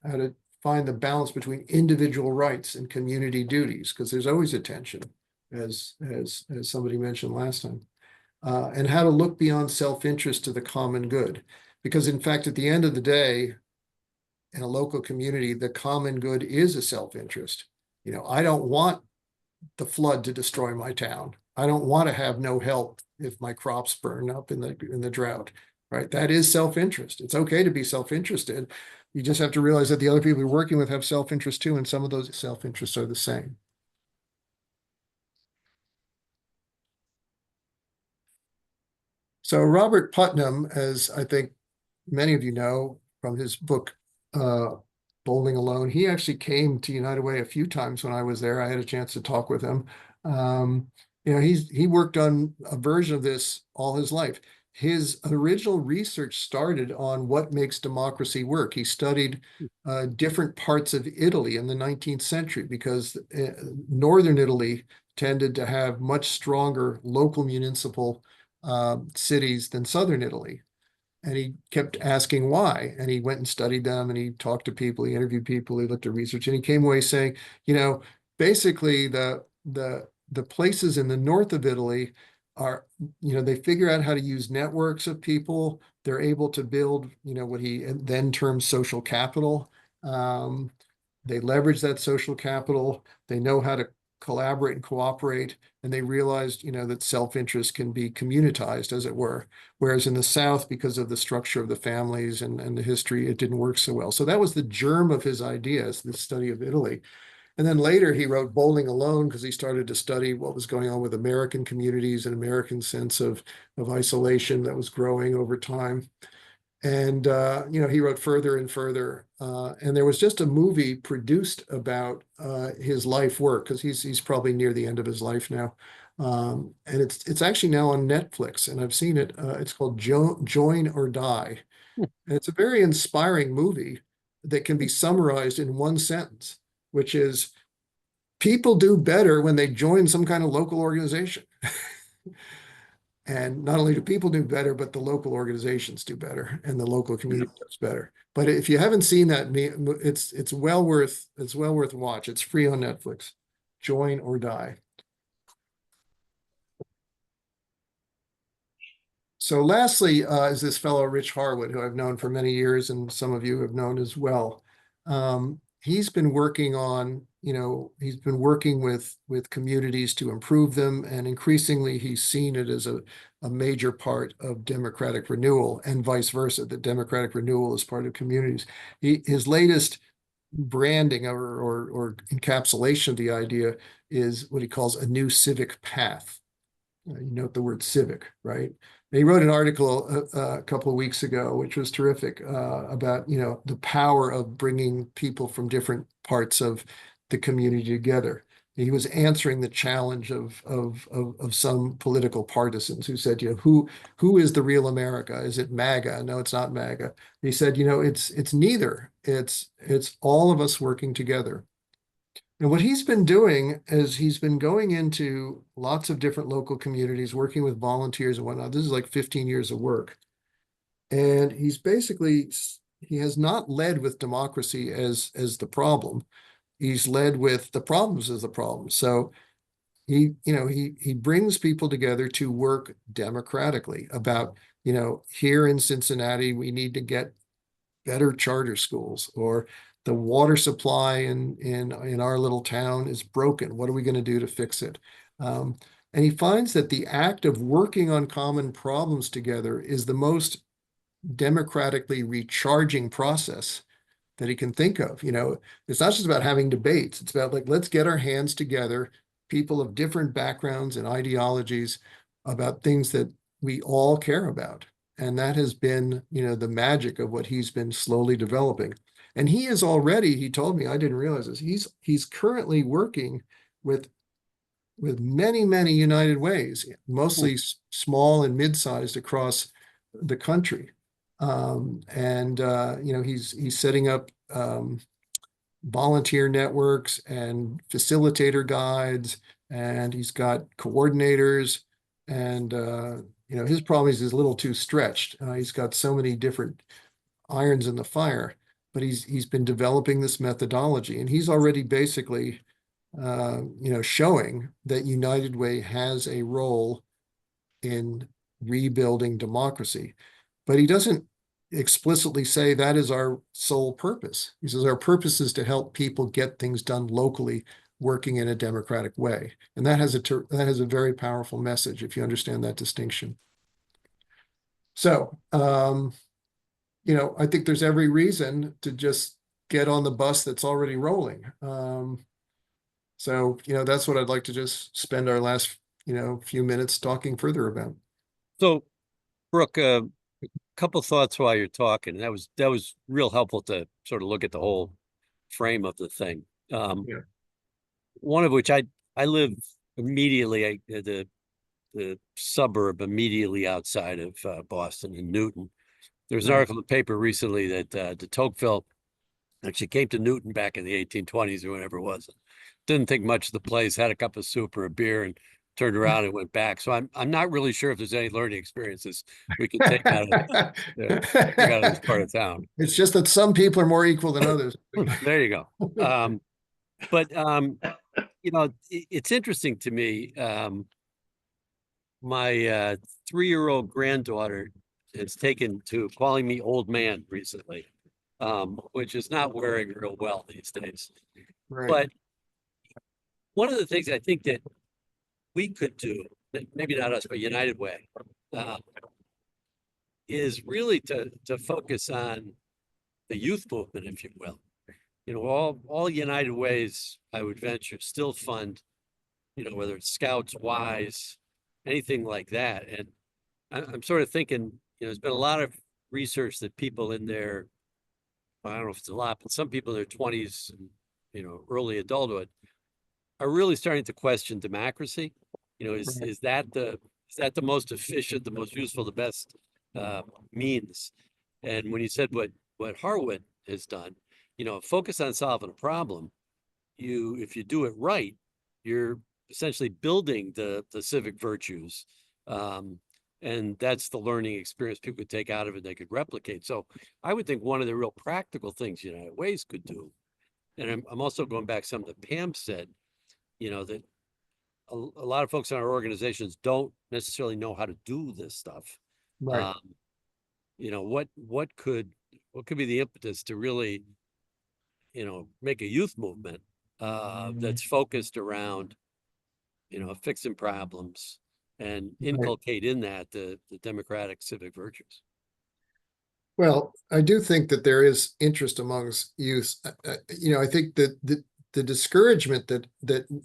how to find the balance between individual rights and community duties, because there's always a tension, as somebody mentioned last time, and how to look beyond self-interest to the common good. Because in fact, at the end of the day, in a local community, the common good is a self-interest. I don't want the flood to destroy my town. I don't want to have no help if my crops burn up in the drought, right? That is self-interest. It's okay to be self-interested. You just have to realize that the other people you're working with have self-interest too, and some of those self-interests are the same. So Robert Putnam, as I think many of you know from his book, Bowling Alone, he actually came to United Way a few times when I was there. I had a chance to talk with him. He worked on a version of this all his life. His original research started on what makes democracy work. He studied different parts of Italy in the 19th century because Northern Italy tended to have much stronger local municipal cities than Southern Italy. And he kept asking why. And he went and studied them, and he talked to people, he interviewed people, he looked at research, and he came away saying, basically the places in the north of Italy are, they figure out how to use networks of people. They're able to build, what he then termed social capital. They leverage that social capital. They know how to collaborate and cooperate, and they realized, that self-interest can be communitized, as it were. Whereas in the South, because of the structure of the families and the history, it didn't work so well. So that was the germ of his ideas, the study of Italy. And then later he wrote Bowling Alone because he started to study what was going on with American communities, an American sense of isolation that was growing over time. And, he wrote further and further. And there was just a movie produced about his life work, because he's probably near the end of his life now. And it's actually now on Netflix, and I've seen it. It's called Join or Die. And it's a very inspiring movie that can be summarized in one sentence, which is, people do better when they join some kind of local organization. And not only do people do better, but the local organizations do better, and the local community does better. But if you haven't seen that, it's well worth a watch. It's free on Netflix. Join or Die. So lastly is this fellow Rich Harwood, who I've known for many years, and some of you have known as well. He's been working on, with communities to improve them, and increasingly he's seen it as a major part of democratic renewal, and vice versa, that democratic renewal is part of communities. His latest branding or encapsulation of the idea is what he calls a new civic path. You note the word civic, right? He wrote an article a couple of weeks ago, which was terrific, about, the power of bringing people from different parts of the community together. He was answering the challenge of some political partisans who said, who is the real America? Is it MAGA? No, it's not MAGA. He said, it's neither. It's all of us working together. And what he's been doing is he's been going into lots of different local communities, working with volunteers and whatnot. This is like 15 years of work. And he has not led with democracy as the problem. He's led with the problems as the problem. So he brings people together to work democratically about, here in Cincinnati, we need to get better charter schools, or the water supply in our little town is broken. What are we going to do to fix it? And he finds that the act of working on common problems together is the most democratically recharging process that he can think of. It's not just about having debates. It's about, like, let's get our hands together, people of different backgrounds and ideologies, about things that we all care about. And that has been, the magic of what he's been slowly developing. And he is already, he told me, I didn't realize this, he's currently working with many, many United Ways, mostly small and mid-sized across the country. He's setting up volunteer networks and facilitator guides, and he's got coordinators, and his problem is he's a little too stretched. He's got so many different irons in the fire, but he's been developing this methodology, and he's already basically showing that United Way has a role in rebuilding democracy. But he doesn't explicitly say that is our sole purpose. He says our purpose is to help people get things done locally, working in a democratic way. And that has a very powerful message, if you understand that distinction. So, I think there's every reason to just get on the bus that's already rolling. That's what I'd like to just spend our last, few minutes talking further about. So, Brooke, couple thoughts while you're talking. That was real helpful to sort of look at the whole frame of the thing. One of which I live immediately the suburb immediately outside of Boston, in Newton. There's an article in the paper recently that de Tocqueville actually came to Newton back in the 1820s or whenever it was. Didn't think much of the place, had a cup of soup or a beer, and turned around and went back. So I'm not really sure if there's any learning experiences we can take out of this part of town. It's just that some people are more equal than others. There you go. It's interesting to me. My 3-year-old granddaughter has taken to calling me old man recently, which is not wearing real well these days. Right. But one of the things I think that we could do, maybe not us, but United Way, is really to focus on the youth movement, if you will. All United Ways, I would venture, still fund, whether it's Scouts, Wise, anything like that. And I'm sort of thinking, there's been a lot of research that people in their, I don't know if it's a lot, but some people in their 20s, and, early adulthood, are really starting to question democracy. Is that the most efficient, the most useful, the best means? And when you said what Harwood has done, focus on solving a problem, if you do it right, you're essentially building the civic virtues. And that's the learning experience people could take out of it, they could replicate. So I would think one of the real practical things United Ways could do, and I'm also going back to something that Pam said, that a lot of folks in our organizations don't necessarily know how to do this stuff. Right. What could be the impetus to really, make a youth movement that's focused around, fixing problems and inculcate in that the democratic civic virtues? Well, I do think that there is interest amongst youth. I think that the discouragement that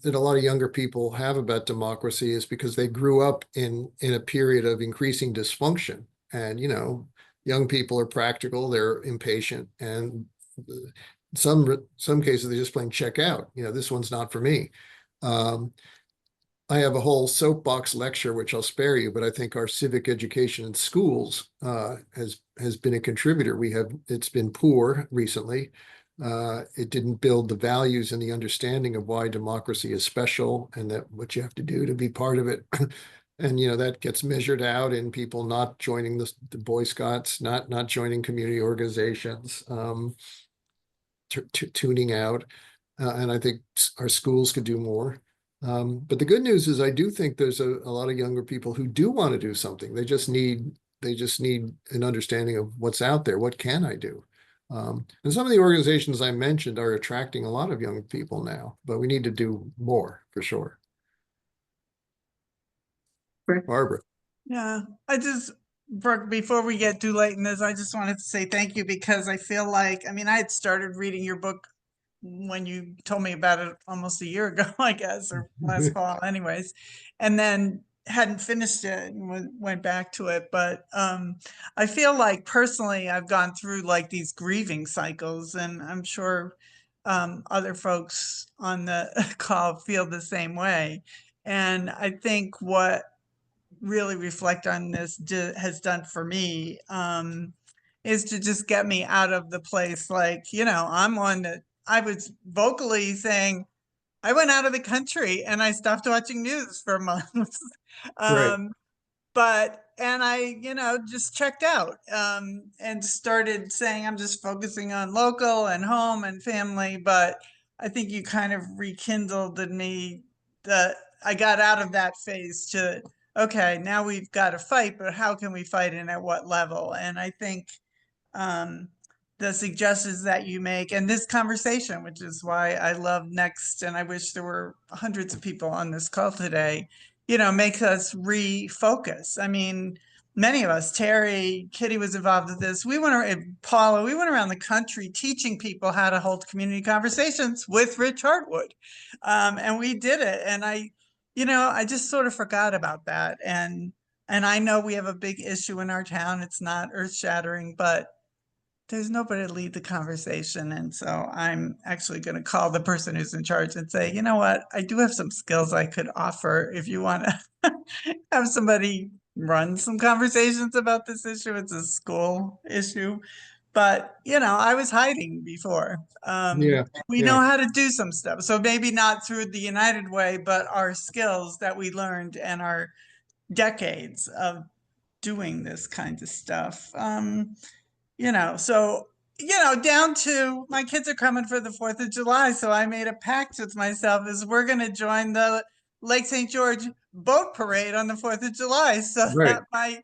a lot of younger people have about democracy is because they grew up in a period of increasing dysfunction. And, young people are practical, they're impatient, and some cases they just plain check out. This one's not for me. I have a whole soapbox lecture, which I'll spare you, but I think our civic education in schools has been a contributor. It's been poor recently. It didn't build the values and the understanding of why democracy is special and that what you have to do to be part of it. And, that gets measured out in people not joining the Boy Scouts, not joining community organizations, tuning out. And I think our schools could do more. But the good news is I do think there's a lot of younger people who do want to do something. They just need an understanding of what's out there. What can I do? And some of the organizations I mentioned are attracting a lot of young people now, but we need to do more for sure. Barbara. Yeah, Brooke, before we get too late in this, I just wanted to say thank you, because I feel like, I had started reading your book when you told me about it almost a year ago, I guess, or last fall anyways, and then hadn't finished it and went back to it. But I feel like personally, I've gone through like these grieving cycles, and I'm sure other folks on the call feel the same way. And I think what really reflect on this has done for me is to just get me out of the place. Like, I'm one that I was vocally saying, I went out of the country and I stopped watching news for months. Right. And I, just checked out and started saying, I'm just focusing on local and home and family. But I think you kind of rekindled in me that I got out of that phase to, okay, now we've got to fight, but how can we fight and at what level? And I think the suggestions that you make and this conversation, which is why I love Next, and I wish there were hundreds of people on this call today, makes us refocus. Many of us, Terry, Kitty was involved with this. Paula, we went around the country teaching people how to hold community conversations with Rich Hartwood. And we did it. And I just sort of forgot about that. And I know we have a big issue in our town. It's not earth shattering, but there's nobody to lead the conversation. And so I'm actually going to call the person who's in charge and say, you know what, I do have some skills I could offer if you want to have somebody run some conversations about this issue. It's a school issue. But, I was hiding before. We know how to do some stuff. So maybe not through the United Way, but our skills that we learned and our decades of doing this kind of stuff. Down to my kids are coming for the 4th of July. So I made a pact with myself is we're going to join the Lake St. George boat parade on the 4th of July so that my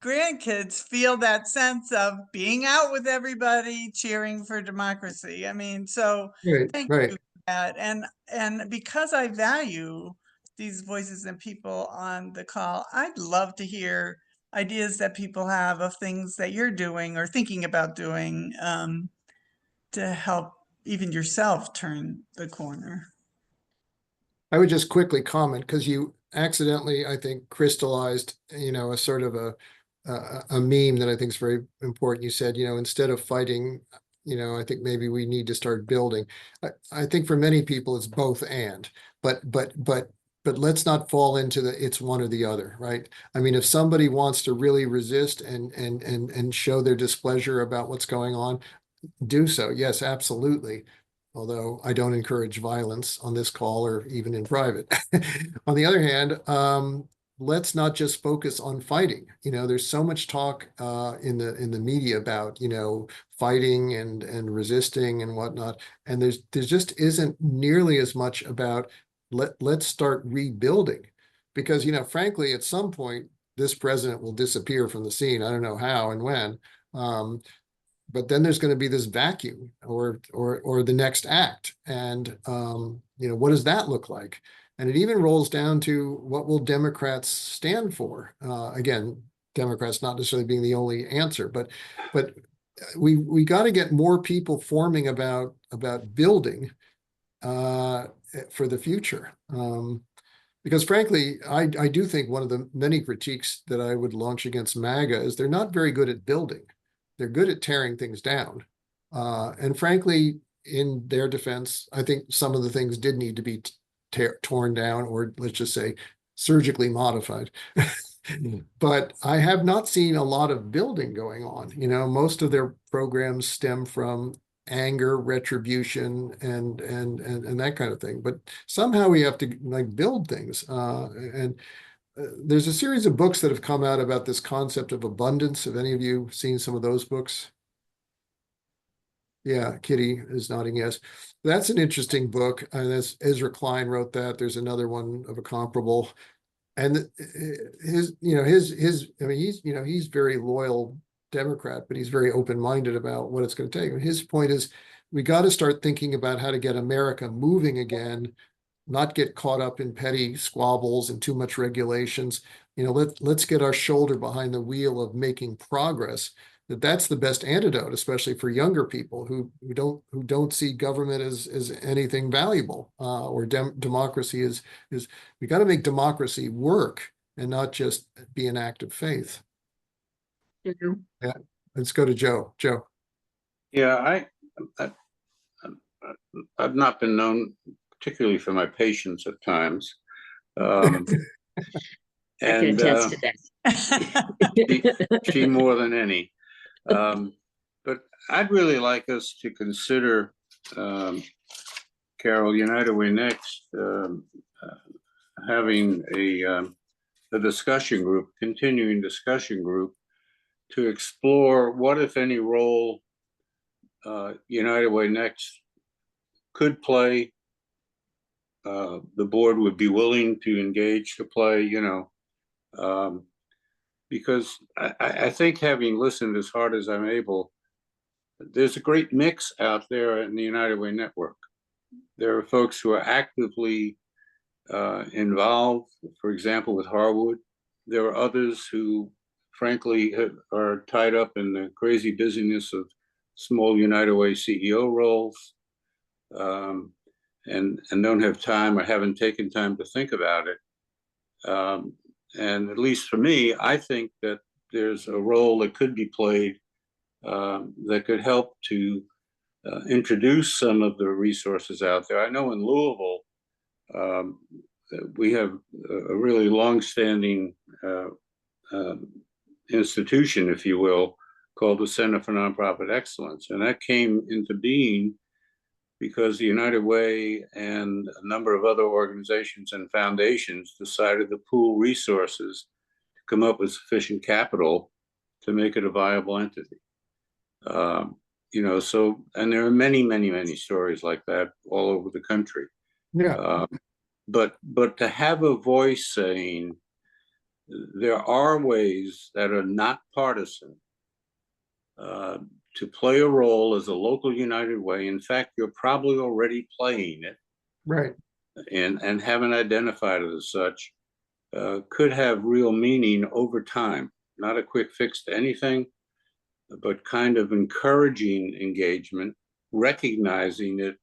grandkids feel that sense of being out with everybody, cheering for democracy. Thank you for that. And because I value these voices and people on the call, I'd love to hear ideas that people have of things that you're doing or thinking about doing to help even yourself turn the corner. I would just quickly comment, because you accidentally, I think, crystallized, a sort of a meme that I think is very important. You said, instead of fighting, I think maybe we need to start building. I think for many people it's both and, but let's not fall into it's one or the other, right? If somebody wants to really resist and show their displeasure about what's going on, do so. Yes, absolutely. Although I don't encourage violence on this call or even in private. On the other hand, let's not just focus on fighting. There's so much talk in the media about, fighting and resisting and whatnot. And there just isn't nearly as much about let's start rebuilding, because, frankly, at some point, this president will disappear from the scene. I don't know how and when. But then there's going to be this vacuum or the next act. And, what does that look like? And it even rolls down to what will Democrats stand for? Again, Democrats not necessarily being the only answer, but we got to get more people forming about building for the future. Because frankly, I do think one of the many critiques that I would launch against MAGA is they're not very good at building. They're good at tearing things down. And frankly, in their defense, I think some of the things did need to be torn down, or let's just say surgically modified. But I have not seen a lot of building going on. You know, most of their programs stem from anger, retribution, and that kind of thing. But somehow we have to like build things. There's a series of books that have come out about this concept of abundance. Have any of you seen some of those books? Yeah, Kitty is nodding yes. That's an interesting book. And that's Ezra Klein wrote that. There's another one of a comparable. And his, I mean, he's very loyal Democrat, but he's very open-minded about what it's going to take. And his point is, we got to start thinking about how to get America moving again, not get caught up in petty squabbles and too much regulations. You know, let's get our shoulder behind the wheel of making progress. That's the best antidote, especially for younger people who don't see government as anything valuable, or democracy is we got to make democracy work and not just be an act of faith. Yeah, let's go to Joe. Joe. Yeah, I've not been known particularly for my patience at times. I can attest to that. She more than any. But I'd really like us to consider, Carol, United Way Next, having a discussion group, continuing discussion group, to explore what, if any, role United Way Next could play. The board would be willing to engage to play, you know, because I think, having listened as hard as I'm able, there's a great mix out there in the United Way network. There are folks who are actively involved, for example, with Harwood. There are others who, frankly, are tied up in the crazy busyness of small United Way CEO roles, and don't have time or haven't taken time to think about it. And at least for me, I think that there's a role that could be played that could help to introduce some of the resources out there. I know in Louisville, we have a really long-standing institution, if you will, called the Center for Nonprofit Excellence. And that came into being because the United Way and a number of other organizations and foundations decided to pool resources to come up with sufficient capital to make it a viable entity. You know, so, and there are many, many, many stories like that all over the country. Yeah. But to have a voice saying there are ways that are not partisan to play a role as a local United Way. In fact, you're probably already playing it, Right. And haven't identified it as such, could have real meaning over time. Not a quick fix to anything, but kind of encouraging engagement, recognizing it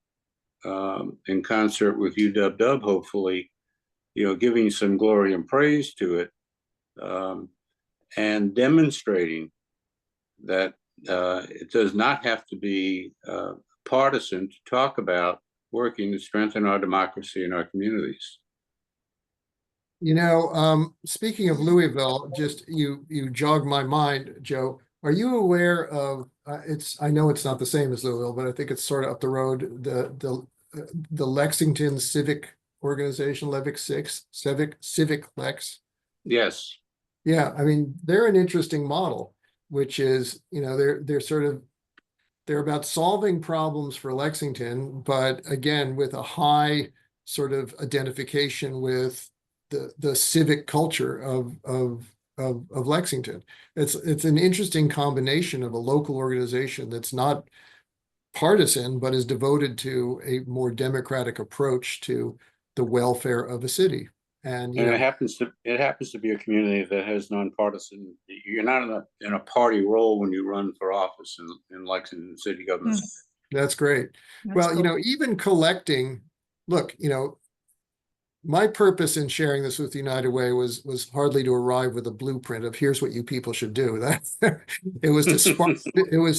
in concert with UW, hopefully, you know, giving some glory and praise to it, and demonstrating that it does not have to be partisan to talk about working to strengthen our democracy in our communities. You know, speaking of Louisville, just you jogged my mind, Joe. Are you aware of I know it's not the same as Louisville, but I think it's sort of up the road, the Lexington Civic Organization, Civic Lex? Yes. Yeah, I mean, they're an interesting model, which is, you know, they're about solving problems for Lexington, but again, with a high sort of identification with the civic culture of Lexington. It's an interesting combination of a local organization that's not partisan, but is devoted to a more democratic approach to the welfare of a city. And it happens to be a community that has nonpartisan. You're not in a party role when you run for office in Lexington city government. That's great. Well, cool. You know, even collecting, look, you know, my purpose in sharing this with United Way was hardly to arrive with a blueprint of here's what you people should do. That it was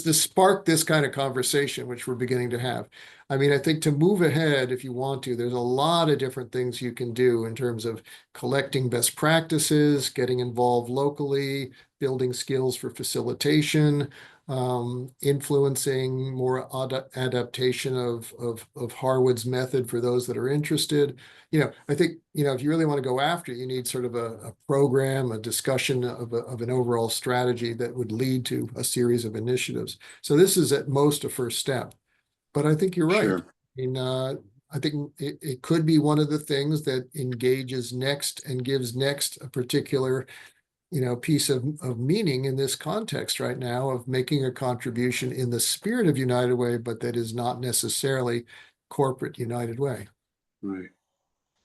to spark this kind of conversation, which we're beginning to have. I mean, I think to move ahead, if you want to, there's a lot of different things you can do in terms of collecting best practices, getting involved locally, building skills for facilitation, influencing more adaptation of Harwood's method for those that are interested. I think, if you really want to go after it, you need sort of a program, a discussion of an overall strategy that would lead to a series of initiatives. So this is at most a first step, but I think you're right. Sure. I mean, I think it could be one of the things that engages next and gives next a particular piece of meaning in this context right now of making a contribution in the spirit of United Way, but that is not necessarily corporate United Way. Right.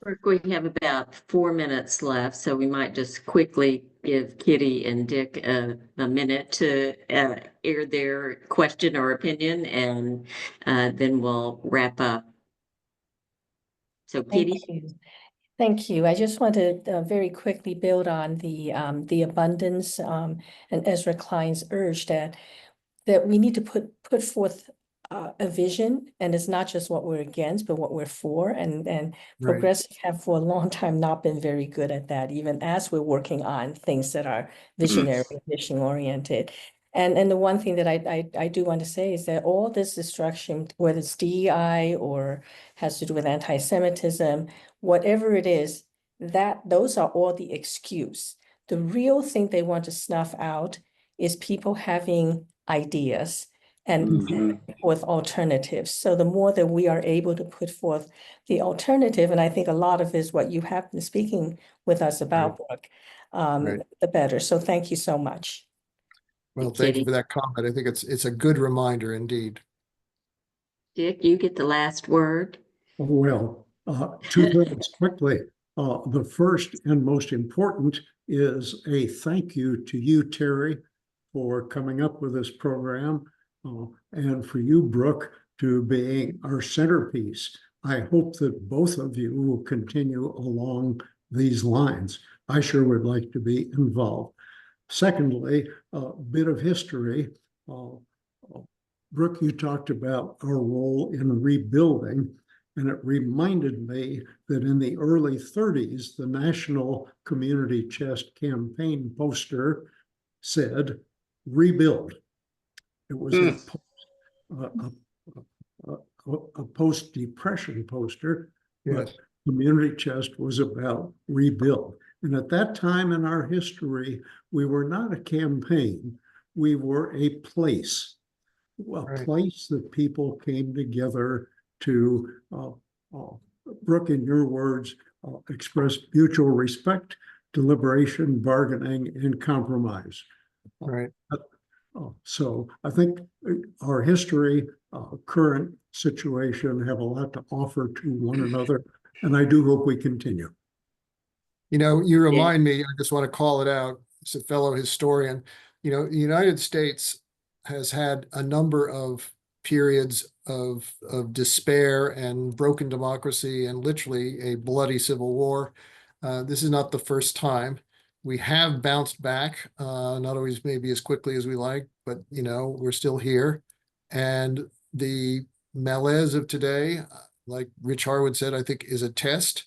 Brooke, we have about 4 minutes left, so we might just quickly give Kitty and Dick a minute to air their question or opinion, and then we'll wrap up. So Kitty. Thank you. Thank you. I just want to very quickly build on the abundance and Ezra Klein's urge that we need to put forth a vision, and it's not just what we're against, but what we're for. And Right. Progressive have for a long time not been very good at that, even as we're working on things that are visionary, mission oriented. And the one thing that I do want to say is that all this destruction, whether it's DEI or has to do with anti-Semitism, whatever it is, those are all the excuse. The real thing they want to snuff out is people having ideas and with alternatives. So the more that we are able to put forth the alternative, and I think a lot of is what you have been speaking with us about, Brooke, Right. the better. So thank you so much. Well, thank you for that comment. I think it's a good reminder indeed. Dick, you get the last word. Well, 2 things quickly. The first and most important is a thank you to you, Terry, for coming up with this program, and for you, Brooke, to being our centerpiece. I hope that both of you will continue along these lines. I sure would like to be involved. Secondly, a bit of history. Brooke, you talked about our role in rebuilding, and it reminded me that in the early 30s, the National Community Chest campaign poster said, "Rebuild." It was a post-depression poster, but Community Chest was about rebuild. And at that time in our history, we were not a campaign, we were a place that people came together to, Brooke, in your words, express mutual respect, deliberation, bargaining, and compromise. Right. So I think our history, current situation have a lot to offer to one another, and I do hope we continue. You remind me, I just want to call it out as a fellow historian, the United States has had a number of periods of despair and broken democracy and literally a bloody civil war. This is not the first time. We have bounced back, not always maybe as quickly as we like, but we're still here. And the malaise of today, like Rich Harwood said, I think is a test.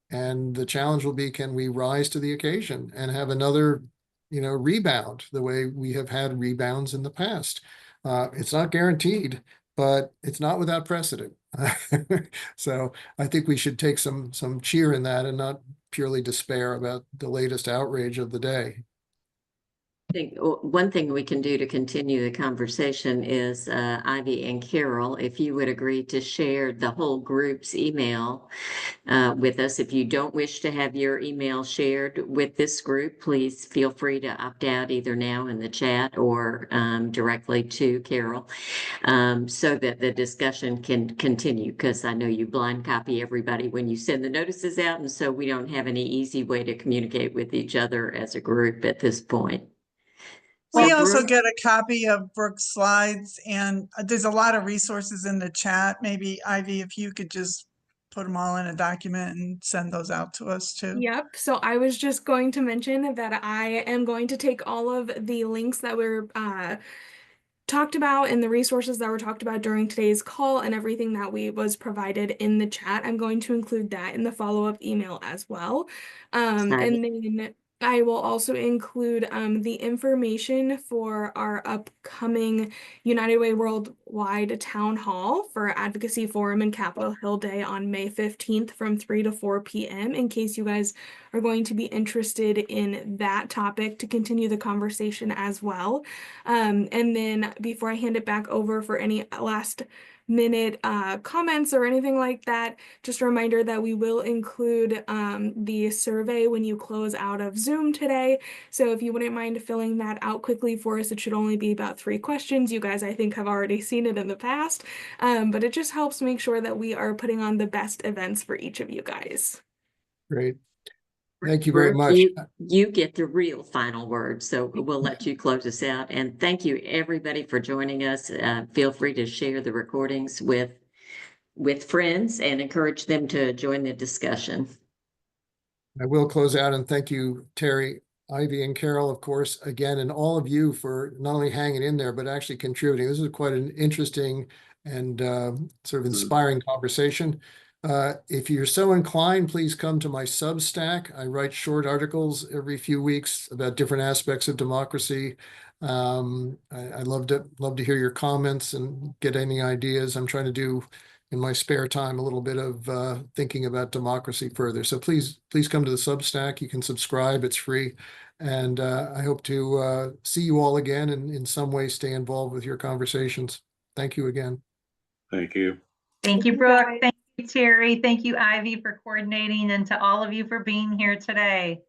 And the challenge will be, can we rise to the occasion and have another, rebound the way we have had rebounds in the past? It's not guaranteed, but it's not without precedent. So I think we should take some cheer in that and not purely despair about the latest outrage of the day. I think one thing we can do to continue the conversation is Ivy and Carol, if you would agree to share the whole group's email with us. If you don't wish to have your email shared with this group, please feel free to opt out either now in the chat or directly to Carol, so that the discussion can continue, because I know you blind copy everybody when you send the notices out, and so we don't have any easy way to communicate with each other as a group at this point. We So also Brooke, get a copy of Brooke's slides, and there's a lot of resources in the chat. Maybe Ivy, if you could just put them all in a document and send those out to us too. Yep. So I was just going to mention that I am going to take all of the links that were talked about and the resources that were talked about during today's call and everything that was provided in the chat. I'm going to include that in the follow-up email as well. And then I will also include the information for our upcoming United Way Worldwide Town Hall for Advocacy Forum and Capitol Hill Day on May 15th from 3 to 4 p.m. in case you guys are going to be interested in that topic to continue the conversation as well. And then before I hand it back over for any last minute comments or anything like that, just a reminder that we will include the survey when you close out of Zoom today. So if you wouldn't mind filling that out quickly for us, it should only be about 3 questions. You guys, I think, have already seen it in the past, but it just helps make sure that we are putting on the best events for each of you guys. Great. Thank you very Brooke, much. You get the real final word, so we'll let you close us out. And thank you, everybody, for joining us. Feel free to share the recordings with friends and encourage them to join the discussion. I will close out and thank you, Terry, Ivy, and Carol, of course, again, and all of you for not only hanging in there, but actually contributing. This is quite an interesting and sort of inspiring conversation. If you're so inclined, please come to my Substack. I write short articles every few weeks about different aspects of democracy. I love to hear your comments and get any ideas. I'm trying to do in my spare time a little bit of thinking about democracy further. So please come to the Substack. You can subscribe. It's free. And I hope to see you all again and in some way stay involved with your conversations. Thank you again. Thank you. Thank you, Brooke. Thank you, Terry. Thank you, Ivy, for coordinating, and to all of you for being here today.